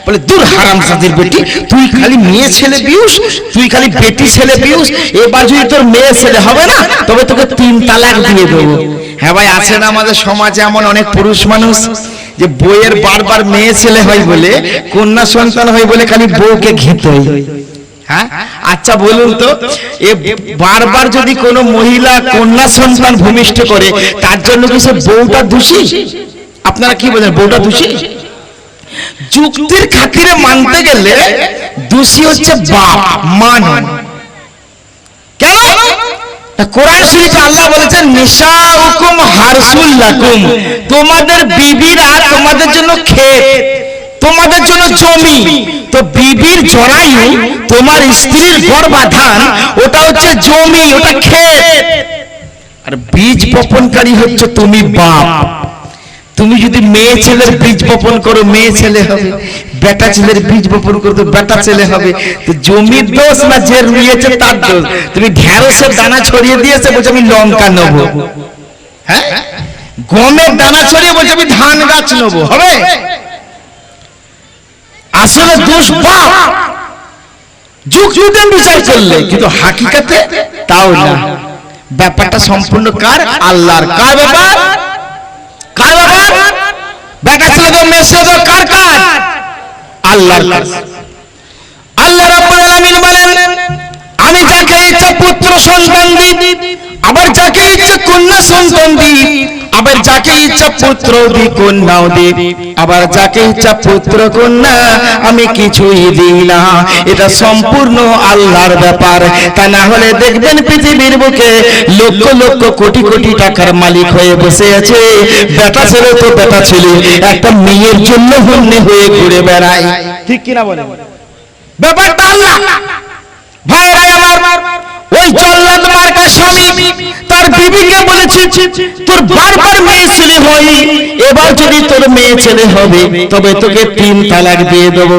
Speaker 4: বলে, দূর হারামজাদির বেটি, তুই খালি মেয়ে ছেলে বিউস, তুই খালি বেটি ছেলে বিউস, এবার যদি তোর মেয়ে ছেলে হবে না তবে তোকে 3 তালাক দিয়ে দেবো। হ্যাঁ ভাই, আছে না আমাদের সমাজে এমন অনেক পুরুষ মানুষ যে বইয়ের বারবার মেয়ে ছেলে হয় বলে, কন্যা সন্তান হয় বলে খালি বউকে ঘিতে হয়। হ্যাঁ, আচ্ছা বলুন তো, এ বারবার যদি কোনো মহিলা কন্যা সন্তান ভূমিষ্ঠ করে, তার জন্য কি সে বউটা দোষী? আপনারা কি বলেন, বউটা দোষী? যুক্তির খাতিরে মানতে গেলে দোষী হচ্ছে বাপ, মা নয়। কেন? কোরআন শরীফে আল্লাহ বলেছেন, নিসাউকুম হারসুল লাকুম, তোমাদের বিবিরা তোমাদের জন্য ক্ষেত, তোমাদের জন্য জমি। তো বিবির জরায়ু, তোমার স্ত্রীর গর্ভাধান, ওটা হচ্ছে জমি, ওটা ক্ষেত। আর বীজ বপনকারী হচ্ছে তুমি বাপ। তো তুমি যদি মেয়ে ছেলের বীজ বপন করো মেয়ে ছেলে হবে, বেটা ছেলের বীজ বপন করো তো বেটা ছেলে হবে। তো জমির দোষ না যে রুইয়েছে তার দোষ? তুমি ঢেঁড়সের দানা ছড়িয়ে দিয়েছে বলছে আমি লঙ্কা নেবো, হ্যাঁ গমের দানা ছড়িয়ে বলছে আমি ধান গাছ নেবো, হবে? আসলে দোষ বাপ যুক্তিতে বিচার করলে, কিন্তু হাকিকাতে তাও না। ব্যাপারটা সম্পূর্ণ কার? আল্লাহর। কার ব্যাপার? কার ব্যাপার? বেটা ছেলে তো মেয়ে ছেলে তো কার কাজ? আল্লাহর কাজ। আল্লাহ রাব্বুল আলামিন বলেন আমি যাকে ইচ্ছা পুত্র সন্তান দিই, আবার যাকে ইচ্ছা কন্যা সন্তান দিই, আবার যাকে ইচ্ছা পুত্র দিই কন্যাও দিই, আবার যাকে ইচ্ছা পুত্র কন্যা আমি কিছুই দিই না। এটা সম্পূর্ণ আল্লাহর ব্যাপার। তা না হলে দেখবেন পৃথিবীর বুকে লক্ষ লক্ষ কোটি কোটি টাকার মালিক হয়ে বসে আছে, বেটা ছেলে তো বেটা ছেলে একটা মেয়ের জন্য হন্যে হয়ে ঘুরে বেড়ায়। ঠিক কিনা বলেন? ব্যাপারটা আল্লাহ। ভাইরা আমার, ওই জল্লাদ মার্কা স্বামী তার বিবিকে বলেছে তোর বারবার মেয়ে ছেলে হয়, এবার যদি তোর মেয়ে ছেলে হবে তবে তোকে 3 তালাক দিয়ে দেবো।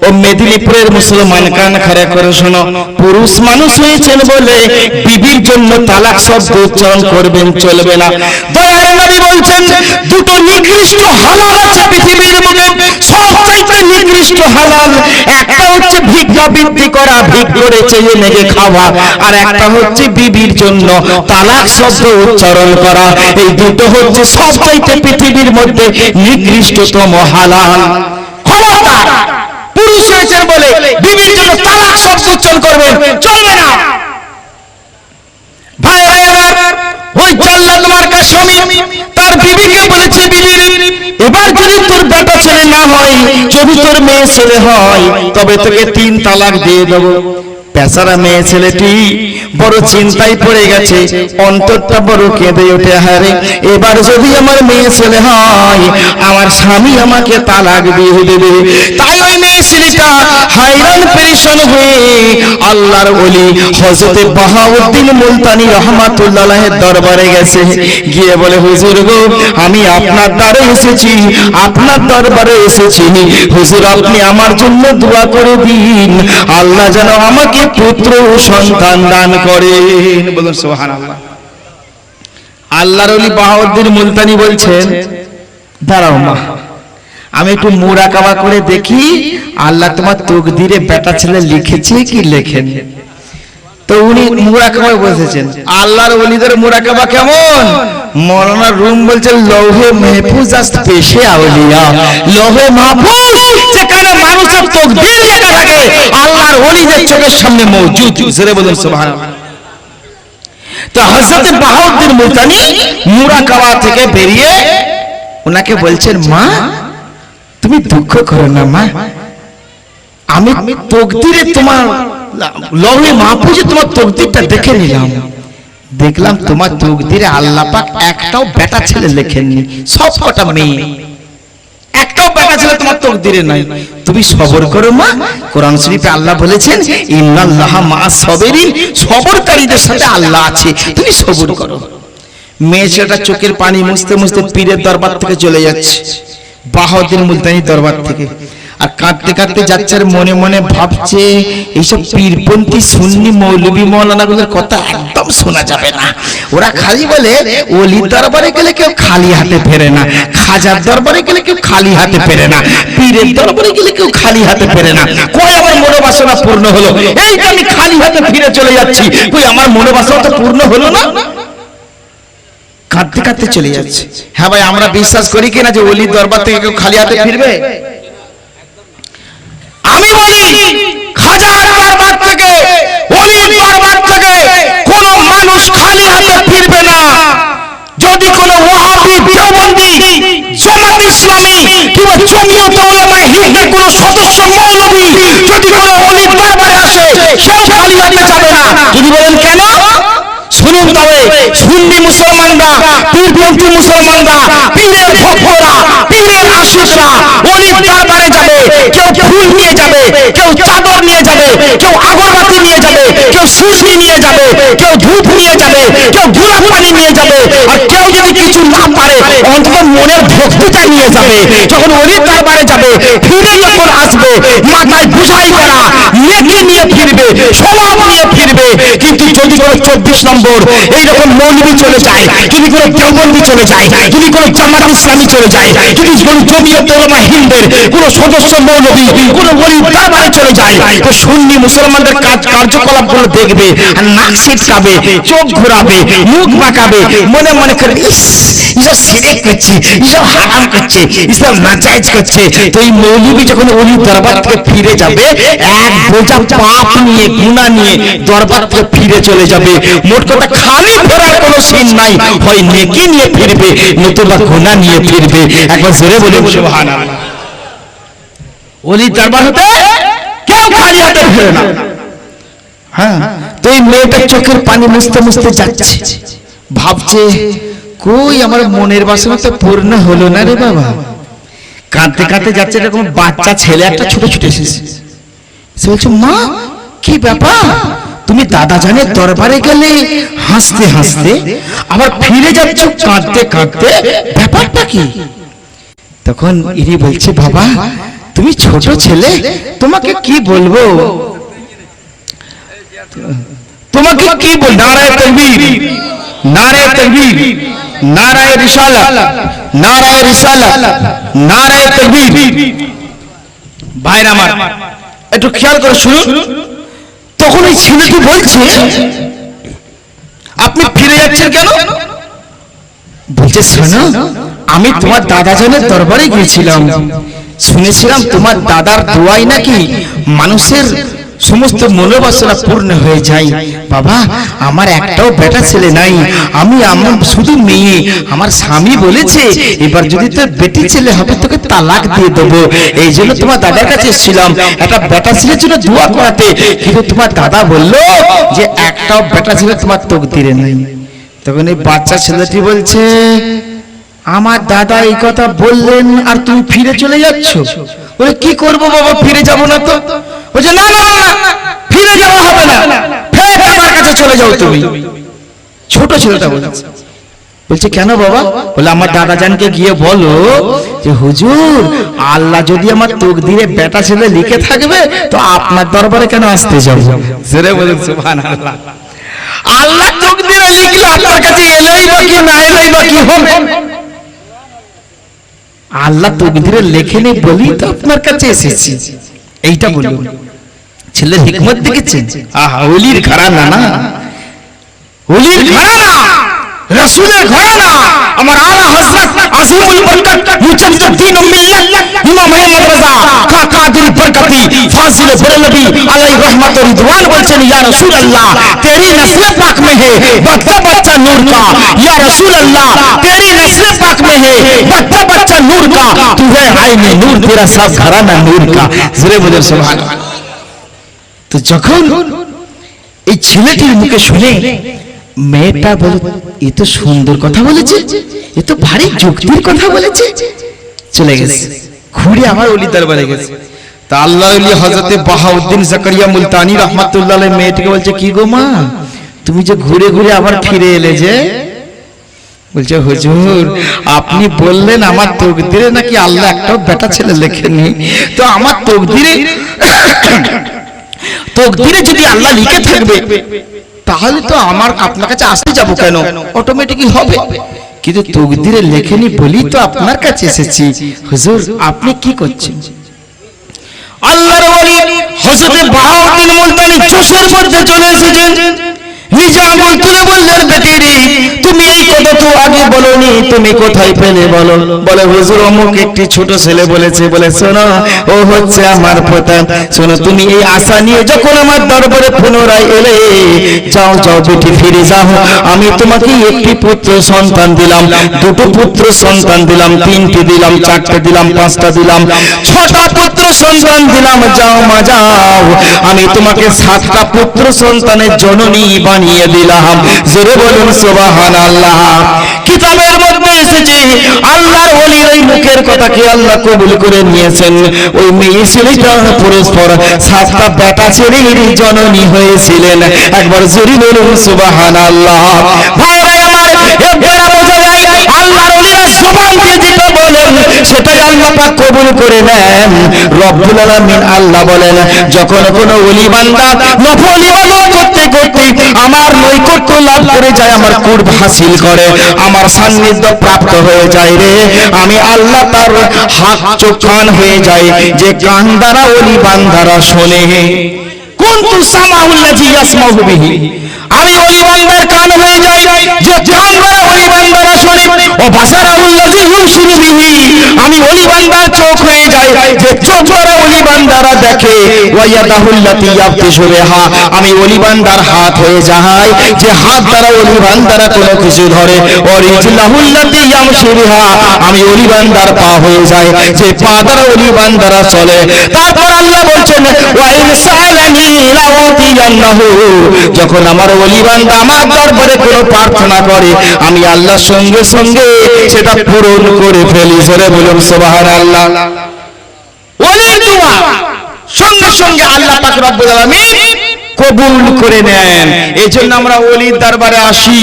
Speaker 4: ও মেদিনীপুরের মুসলমান কান খাড়া করে শোনো, পুরুষ মানুষ হয়েছেন বলে বিবির জন্য তালাক শব্দ উচ্চারণ করবেন চলবে না। দয়ার নবী বলছেন দুটো নিকৃষ্ট হালাল আছে পৃথিবীর বুকে, সবচাইতে নিকৃষ্ট হালাল একটা হচ্ছে ভিক্ষা বৃত্তি করা, ভিক করে চেয়ে নেগে খাওয়া, আর একটা হচ্ছে বিবির জন্য তালাক শব্দ উচ্চারণ করা। এই দুটো হচ্ছে সবচাইতে পৃথিবীর মধ্যে নিকৃষ্টতম হালাল। খবরদার পুরুষ হয়েছেন বলে বিবির জন্য তালাক শব্দ উচ্চারণ করবেন চলবে না। ভাইরা আমার, ওই জল্লাদ মার্কা স্বামী তার বিবিকে বলেছে বিবি এবার যদি তোর বেটা ছেলে না হয়, যদি তোর মেয়ে ছেলে হয় তবে তোকে 3 তালাক দিয়ে দেবো। বেচারা মেয়ে ছেলেটি বড় চিন্তায় পড়ে গেছে, অন্তরটা বড় কেঁদে ওঠে, হারে এবার যদি আমার মেয়ে ছেলে হয় আমার স্বামী আমাকে তালাক দিয়ে দেবে। তাই ওই মেয়ে ছেলেটা হায়রান পেরেশান হয়ে আল্লাহর ওলি হযরত বাহাউদ্দিন মুলতানি রাহমাতুল্লাহের দরবারে গেছে। গিয়ে বলে হুজুর গো আমি আপনার দ্বারে এসেছি, আপনার দরবারে এসেছি, হুজুর আপনি আমার জন্য দোয়া করে দিন, আল্লাহ যেন আমাকে পুত্র সন্তান দান করেন। বলুন সুবহানাল্লাহ। আল্লাহর ওলি বাহাউদ্দিন মুলতানি বলছেন দাঁড়াও মা, আমি একটু মুরাকাবা করে দেখি আল্লাহ তোমার তকদিরে বেটা ছেলে লিখেছে কি লেখেন। তো উনি মুরাকাবায় বসেছেন। আল্লাহর ওলিদের মুরাকাবা কেমন? মৌলানা রুম বলছে লৌহে মাহফুজ আস পেশে আউলিয়া, লৌহে মাহফুজ যেখানে মানুষের তকদির লেখা থাকে আল্লাহর ওলিদের চোখের সামনে মওজুদ। জোরে বলুন সুবহানাল্লাহ। তো হযরত বাহাউদ্দিন মুলতানি মুরাকাবা থেকে বেরিয়ে ওনাকে বলছেন মা তুমি দুঃখ করো না মা, আমি তকদিরে তোমার লৌহে মাহফুজে তোমার তকদিরটা দেখে নিলাম, দেখলাম তোমার তকদিরে আল্লাহ পাক একটাও বেটা ছেলে লেখেননি, সব কটা মেয়ে, একটাও বেটা ছেলে তোমার তকদিরে নাই। তুমি সবর করো মা। কোরআন শরীফে আল্লাহ বলেছেন ইন্নাল্লাহা মা'আস সাবিরিন, সবরকারীদের সাথে আল্লাহ আছে, তুমি সবর করো। মেয়ে ছেলেটা চোখের পানি মুছতে মুছতে পীরের দরবার থেকে চলে যাচ্ছে, বাহাউদ্দিন মুলতানি দরবার থেকে, আর কাঁদতে কাঁদতে যাচ্ছে, আর মনে মনে ভাবছে এইসব পীরপন্থী সুন্নি মৌলবী মৌলানাগুলোর কথা একদম শোনা যাবে না। ওরা খালি বলে ওলির দরবারে গেলে কেউ খালি হাতে ফেরে না, খাজার দরবারে গেলে কেউ খালি হাতে ফেরে না, পীরের দরবারে গেলে কেউ খালি হাতে ফেরে না। কই আমার মনোবাসনা পূর্ণ হলো? এই যে আমি খালি হাতে ফিরে চলে যাচ্ছি, কই আমার মনোবাসনা তো পূর্ণ হলো না? কাঁদতে কাঁদতে চলে যাচ্ছে। হ্যাঁ ভাই, আমরা বিশ্বাস করি কিনা যে ওলির দরবার থেকে কেউ খালি হাতে ফিরবে? আমি বলি খাজার দরবার থেকে, ওলির দরবার থেকে কোন মানুষ খালি হাতে ফিরবে না। যদি কোন ওয়াহাবি, দেওবন্দি, জামাত ইসলামী কিংবা জমিয়ত উলামায়ে হিন্দের কোন সদস্য মৌলবী যদি কোন ওলির দরবারে আসে সেও খালি হাতে যাবে না। যদি বলেন কেন? শুনুন তবে, সুন্নি মুসলমানরা, পীরপন্থী মুসলমানরা, পীরের ভক্তরা, পীরের আশিকরা ওলির দরবারে যাবে, কেউ ফুল নিয়ে যাবে, কেউ চাদর নিয়ে যাবে, কেউ আগরবাতি নিয়ে যাবে, কেউ সুরভি নিয়ে যাবে, কেউ ধূপ নিয়ে যাবে, কেউ গোলাপ পানি নিয়ে যাবে, আর কেউ যদি কিছু না পারে অন্তত মনের ভক্তিটা নিয়ে যাবে। যখন অলির দরবারে যাবে, ফিরে যখন আসবে, মাথায় বোঝাই করা নেকি নিয়ে ফিরবে, স্বভাব নিয়ে ফিরবে। কিন্তু যদি কোনো 24 নম্বর এইরকম মৌলবি চলে যায়, যদি কোনো দেওবন্দি চলে যায়, যদি কোনো জামাত ইসলামী চলে যায়, যদি কোনো জমিয়ত উলামা হিন্দের কোনো সদস্য মৌলবি কোনো ওলির দরবারে চলে যায়, তো সুন্নি মুসলমানদের কার্যকলাপগুলো দেখবে আর নাক ছিটকাবে, চোখ ঘোরাবে, মুখ বাঁকাবে, মনে মনে করে ইস এসব শিরক করছে, এসব হারাম করছে, এসব নাজায়েজ করছে। তো এই মৌলবি যখন ওলির দরবার থেকে ফিরে যাবে, এক বোঝা পাপ নিয়ে গুনাহ নিয়ে দরবার থেকে ফিরে চলে যাবে। মোট কথা খালি ফেরার কোনো সিন নাই, হয় নেকি নিয়ে ফিরবে নতুবা গুনাহ নিয়ে ফিরবে। একবার জোরে বলে সুবহানাল্লাহ। ওলির দরবার হতে কেউ খালি হাতে ফেরে না। হ্যাঁ, তো এই মেয়েটার চোখের পানি মুছতে মুছতে যাচ্ছে, ভাবছে কই আমার মনের বাসনা তো পূর্ণ হলো না রে বাবা। কাঁদতে কাঁদতে যাচ্ছে, এরকম বাচ্চা ছেলে একটা ছোট ছোট এসেছে। সে বলছে মা কি ব্যাপার, তুমি দাদা জানের দরবারে গেলে হাসতে হাসতে, আবার ফিরে যাচ্ছ কাঁদতে কাঁদতে, ব্যাপারটা কি? তখন ইনি বলছে বাবা তুমি ছোট ছেলে, তোমাকে কি বলবো, তোমাকে কি বল। নারায়ে তাকবীর, নারায়ে তাকবীর, নারায়ে রিসালাত, নারায়ে রিসালাত, নারায়ে তাকবীর। ভাইরা আমার একটু খেয়াল করে শুনুন। তখন এই ছেলেটি বলছে আপনি ফিরে যাচ্ছেন কেন? বলছে শোনো, আমি তোমার দাদা জানের দরবারে গিয়েছিলাম, শুনেছিলাম তোমার দাদার দোয়াই নাকি মানুষের সমস্ত মনোবাসনা পূর্ণ হয়ে যায়। বাবা আমার একটাও বেটা ছেলে নাই, আমি আমার শুধু মেয়ে। আমার স্বামী বলেছে এবার যদি তোর বেটি ছেলে হবে তোকে তালাক দিয়ে দেবো, এই জন্য তোমার দাদার কাছে এসেছিলাম একটা বেটা ছেলের জন্য দোয়া করাতে। কিন্তু তোমার দাদা বললো যে একটাও বেটা ছেলে তোমার তকদিরে নেই। তখন এই বাচ্চা ছেলেটি বলছে আমার দাদা এই কথা বললেন আর তুমি ফিরে চলে যাচ্ছ। বলে কি করবো বাবা, ফিরে যাব না তো। বলছে না না না, ফিরে যাওয়া হবে না, ফের আমার কাছে চলে যাও তুমি। ছোট ছেলেটা বলছে। বলছে কেন বাবা? বলে আমার দাদা জানকে গিয়ে বলো যে হুজুর আল্লাহ যদি আমার তকদিরে বেটা ছেলে লিখে থাকবে তো আপনার দরবারে কেন আসতে যাব। জোরে বলুন সুবহানাল্লাহ। আল্লাহ তকদিরে লিখলে আপনার কাছে এলেই বা কি না এলেই বা কি হবে? আল্লাহ তকদিরে লেখেনি বলি তো আপনার কাছে এসেছি, এইটা বলুন। ছেলের হিকমত দেখেছেন? আহা ওলির ঘরানা না, ওলির ঘরানা, রাসূলের ঘরানা। আমার আলা হযরত আজিমুল বরকত মুজাদ্দিদ ও মিল্লাত ইমাম আহমদ রাজা কা কাদির বরকতি ফাজিল বরেলভী আলাইহি रहमत और रिदवान বলছেন ইয়া রাসূলুল্লাহ तेरी नस्ल पाक में है बच्चा बच्चा नूर का, या रसूल अल्लाह तेरी नस्ल पाक में है बच्चा बच्चा नूर का, तू है आईने नूर, तेरा सब घराना नूर का। জোরে বলেন সুবহানাল্লাহ। তো যখন এই ছেলেটির মুখে শুনে মেয়েটা বল এ তো সুন্দর কথা বলেছে, এ তো ভারী যুক্তির কথা বলেছে, চলে গেছে ঘুরে আমার ওলি দরবারে গেছে। তা আল্লাহ ওলি হযরতে বাহাউদ্দিন জাকারিয়া মুলতানি রাহমাতুল্লাহ আলাইহি মেয়েটিকে বলছে কি গো মা তুমি যে ঘুরে ঘুরে আবার ফিরে এলে যে? বলছে হুজুর আপনি বললেন আমার তকদিরে নাকি আল্লাহ একটাও বেটা ছেলে লেখেননি, তো আমার তকদিরে তকদিরে যদি আল্লাহ লিখে থাকবে তাহলে তো আমার আপনার কাছে আসতে যাব কেন, অটোমেটিকই হবে। কিন্তু তকদিরে লেখেনি বলি তো আপনার কাছে এসেছি। হুজুর আপনি কি করছেন? আল্লাহর ওলি হযরতে বাহাউদ্দিন মুলতানি জোশের মধ্যে চলে এসেছেন, নিজে আঙুল তুলে বললেন বেটি রে তুমি এই কথা তো আগে বলনি, তুমি কোথায় পেলে বলো। বলে হুজুর অমুক একটি ছোট ছেলে বলেছে। বলে শোনো ও হচ্ছে আমার পোতা, শোনো তুমি এই আশা নিয়ে যখন আমার দরবারে পুনরায় এলে, যাও যাও বেটি ফিরে যাও, আমি তোমাকে একটি পুত্র সন্তান দিলাম, দুটো পুত্র সন্তান দিলাম, তিনটি দিলাম, চারটে দিলাম, পাঁচটা দিলাম, ছটা পুত্র সন্তান দিলাম, যাও মা যাও, আমি তোমাকে 7টা পুত্র সন্তানের জননী বানিয়ে দিলাম। জোরে বলুন সুবহানাল্লাহ। কিতাবের মধ্যে এসেছে আল্লাহর ওলির ওই মুখের কথাকে আল্লাহ কবুল করে নিয়েছেন। ওই মেয়ে ছেলেটা পরস্পর 7টা বেটা ছেলের জননী হয়েছিলেন। একবার জোরে বলুন সুবহানাল্লাহ। ভাইরা আমার, এবার বোঝা যায় আল্লাহর ওলিরা জবান দিয়ে যেটা বলেন সেটাই আল্লাহ পাক কবুল করে নেন। রব্বুল আলামিন আল্লাহ বলেন, যখন কোন ওলি বান্দা নফল ইবাদত করতে করতে আমার নৈকট্য লাভ করে যায়, আমার কুরব হাসিল করে, আমার সান্নিধ্য প্রাপ্ত হয়ে যায় রে, আমি আল্লাহ তার হাত চোখ কান হয়ে যায়, যে কান দ্বারা ওলি বান্দারা শোনে। কুনতু সামাউল্লাযী ইয়াসমাউ বিহি, আমি ওলি বান্দার কান হয়ে যাই, যে কান দ্বারা ওলি বান্দারা শোনে। ও বাসারাউল্লাযী ইউবসিরু বিহি, আমি ওলি বান্দার চোখ হয়ে যাই, যে চোখ দ্বারা ওলি বান্দারা দেখে। ওয়া ইয়াদাহুল্লাতী ইয়াবতিশু বিহা, আমি ওলি বান্দার হাত হয়ে যাই, যে হাত দ্বারা ওলি বান্দারা কোনো কিছু ধরে। ওয়া রিজলাহুল্লাতী ইয়ামশি বিহা, আমি ওলি বান্দার পা হয়ে যাই, যে পা দ্বারা ওলি বান্দারা চলে। তারপর আল্লাহ বলছেন, ওয়া ইন সাআলানী লাউতিয়ান্নাহু, যখন আমার ওলি বান্দা আমার দরবারে কোনো প্রার্থনা করে, আমি আল্লাহ সঙ্গে সঙ্গে সেটা পূরণ করে ফেলি। জোরে বলুন সুবহানাল্লাহ। ওলির দোয়া সঙ্গে সঙ্গে আল্লাহ পাক রব্বুল আলামিন কবুল করে নেন। এই জন্য আমরা ওলির দরবারে আসি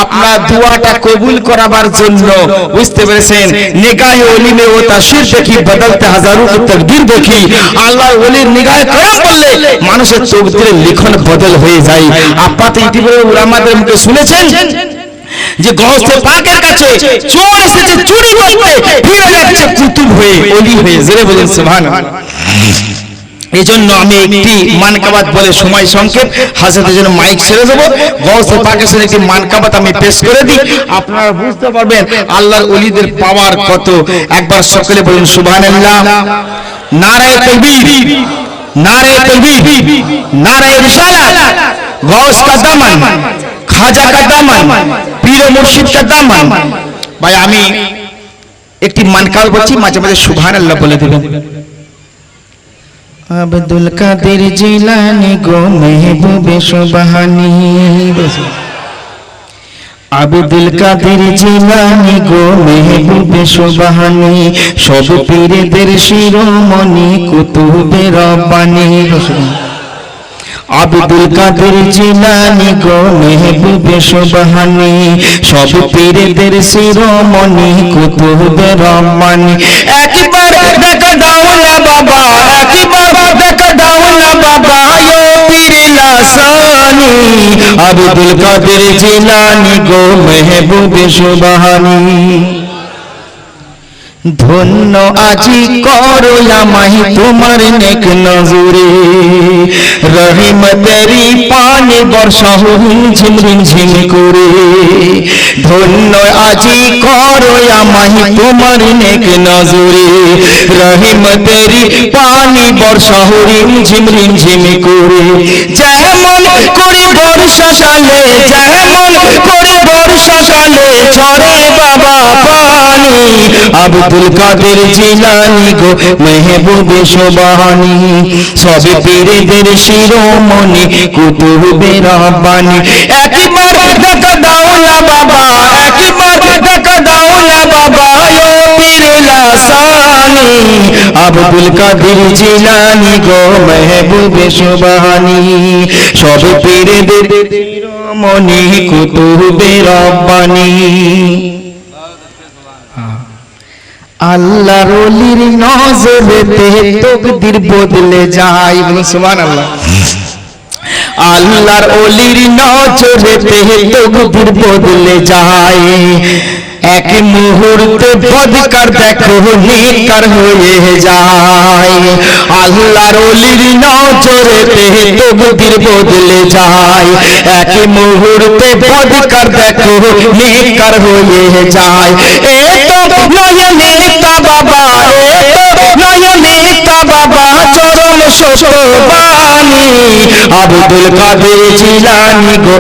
Speaker 4: আপনার দোয়াটা কবুল করাবার জন্য। বুঝতে পেরেছেন? নিগাহে ওলি মে ও তাসির দেখি বদলতে হাজারো কি তকদীর দেখি। আল্লাহর ওলির নিগাহে করম করলে মানুষের তকদীরের লিখন বদল হয়ে যায়। আপনারা ইতিপূর্বে উলামাদের মুখে শুনেছেন যে গৌসে পাকের কাছে চোর এসেছে চুরি করতে, ফিরে যাচ্ছে কুতুব হয়ে, ওলি হয়ে। জোরে বলুন সুবহানাল্লাহ। এই জন্য আমি একটি মানকাবাত বলে সময় সংক্ষেপ, হাজরাতের জন্য মাইক ছেড়ে দেবো। গৌসে পাকের সাথে একটি মানকাবাত আমি পেশ করে দিই, আপনারা বুঝতে পারবেন আল্লাহর ওলিদের পাওয়ার কত। একবার সকলে বলুন সুবহানাল্লাহ। নারায়ে তাকবীর, নারায়ে তাকবীর, নারায়ে রিসালাত। গৌস কা দামান, খাজা কা দামান, পীর মুর্শিদ কা দামান। ভাই আমি একটি মানকাবাত বলছি, মাঝে মাঝে সুবহানাল্লাহ বলে দেবেন।
Speaker 1: আব্দুল কাদের জিলানী গো মেহবুবে সুবহানী, আব্দুল কাদের জিলানী গো মেহবুবে সুবহানী, সব পীরদের শিরোমণি কুতুবে রব্বানী। আব্দুল কাদের জিলানী গো মেহবুবে সুবহানী, সব পীরদের শিরোমণি কুতুবে রব্বানী। একবার দেখা দাও না বাবা, একবার দেখা দাও না বাবা, ও পীর লাসানী। আব্দুল কাদের জিলানী গো মেহবুবে সুবহানী, ধন্য আজি করো আমায় তোমার নেক নজরে, রহিমতেরি পানি বর্ষা ঝিম ঝিম করে। ধন্য আজি করো আমায় তোমার নেক নজরে, রহিমতেরি পানি বর্ষা ঝিম ঝিম করে। যেমন করে বর্ষাকালে, যেমন করে বর্ষাকালে ঝরে বাবা পানি। আব্দুল কাদের জিলানী গো মেহবুবে সুবহানী, সব পীরদের শিরোমণি কুতুবে রব্বানী। একবার দেখা দাও না বাবা, একবার দেখা দাও না বাবা, ও পীর লাসানী। আব্দুল কাদের জিলানী গো মেহবুবে সুবহানী, সব পীরদের শিরোমণি কুতুবে রব্বানী। আল্লাহর ওলির নজরেতে তকদীর বদলে যায়। বলুন সুবহানাল্লাহ। আল্লাহর ওলির নজরেতে তকদীর বদলে যায়, এক মুহূর্তে বদকার দেখো নেককার হয়ে যায়। আল্লাহর ওলির নজরেতে তকদীর বদলে যায়, এক মুহূর্তে বদকার দেখো নেককার হয়ে যায়। এ তো নয়নে তা বাবা, এ তো নয়নে তা বাবা, চরম সত্যবাণী। আব্দুল কাদের জিলানী গো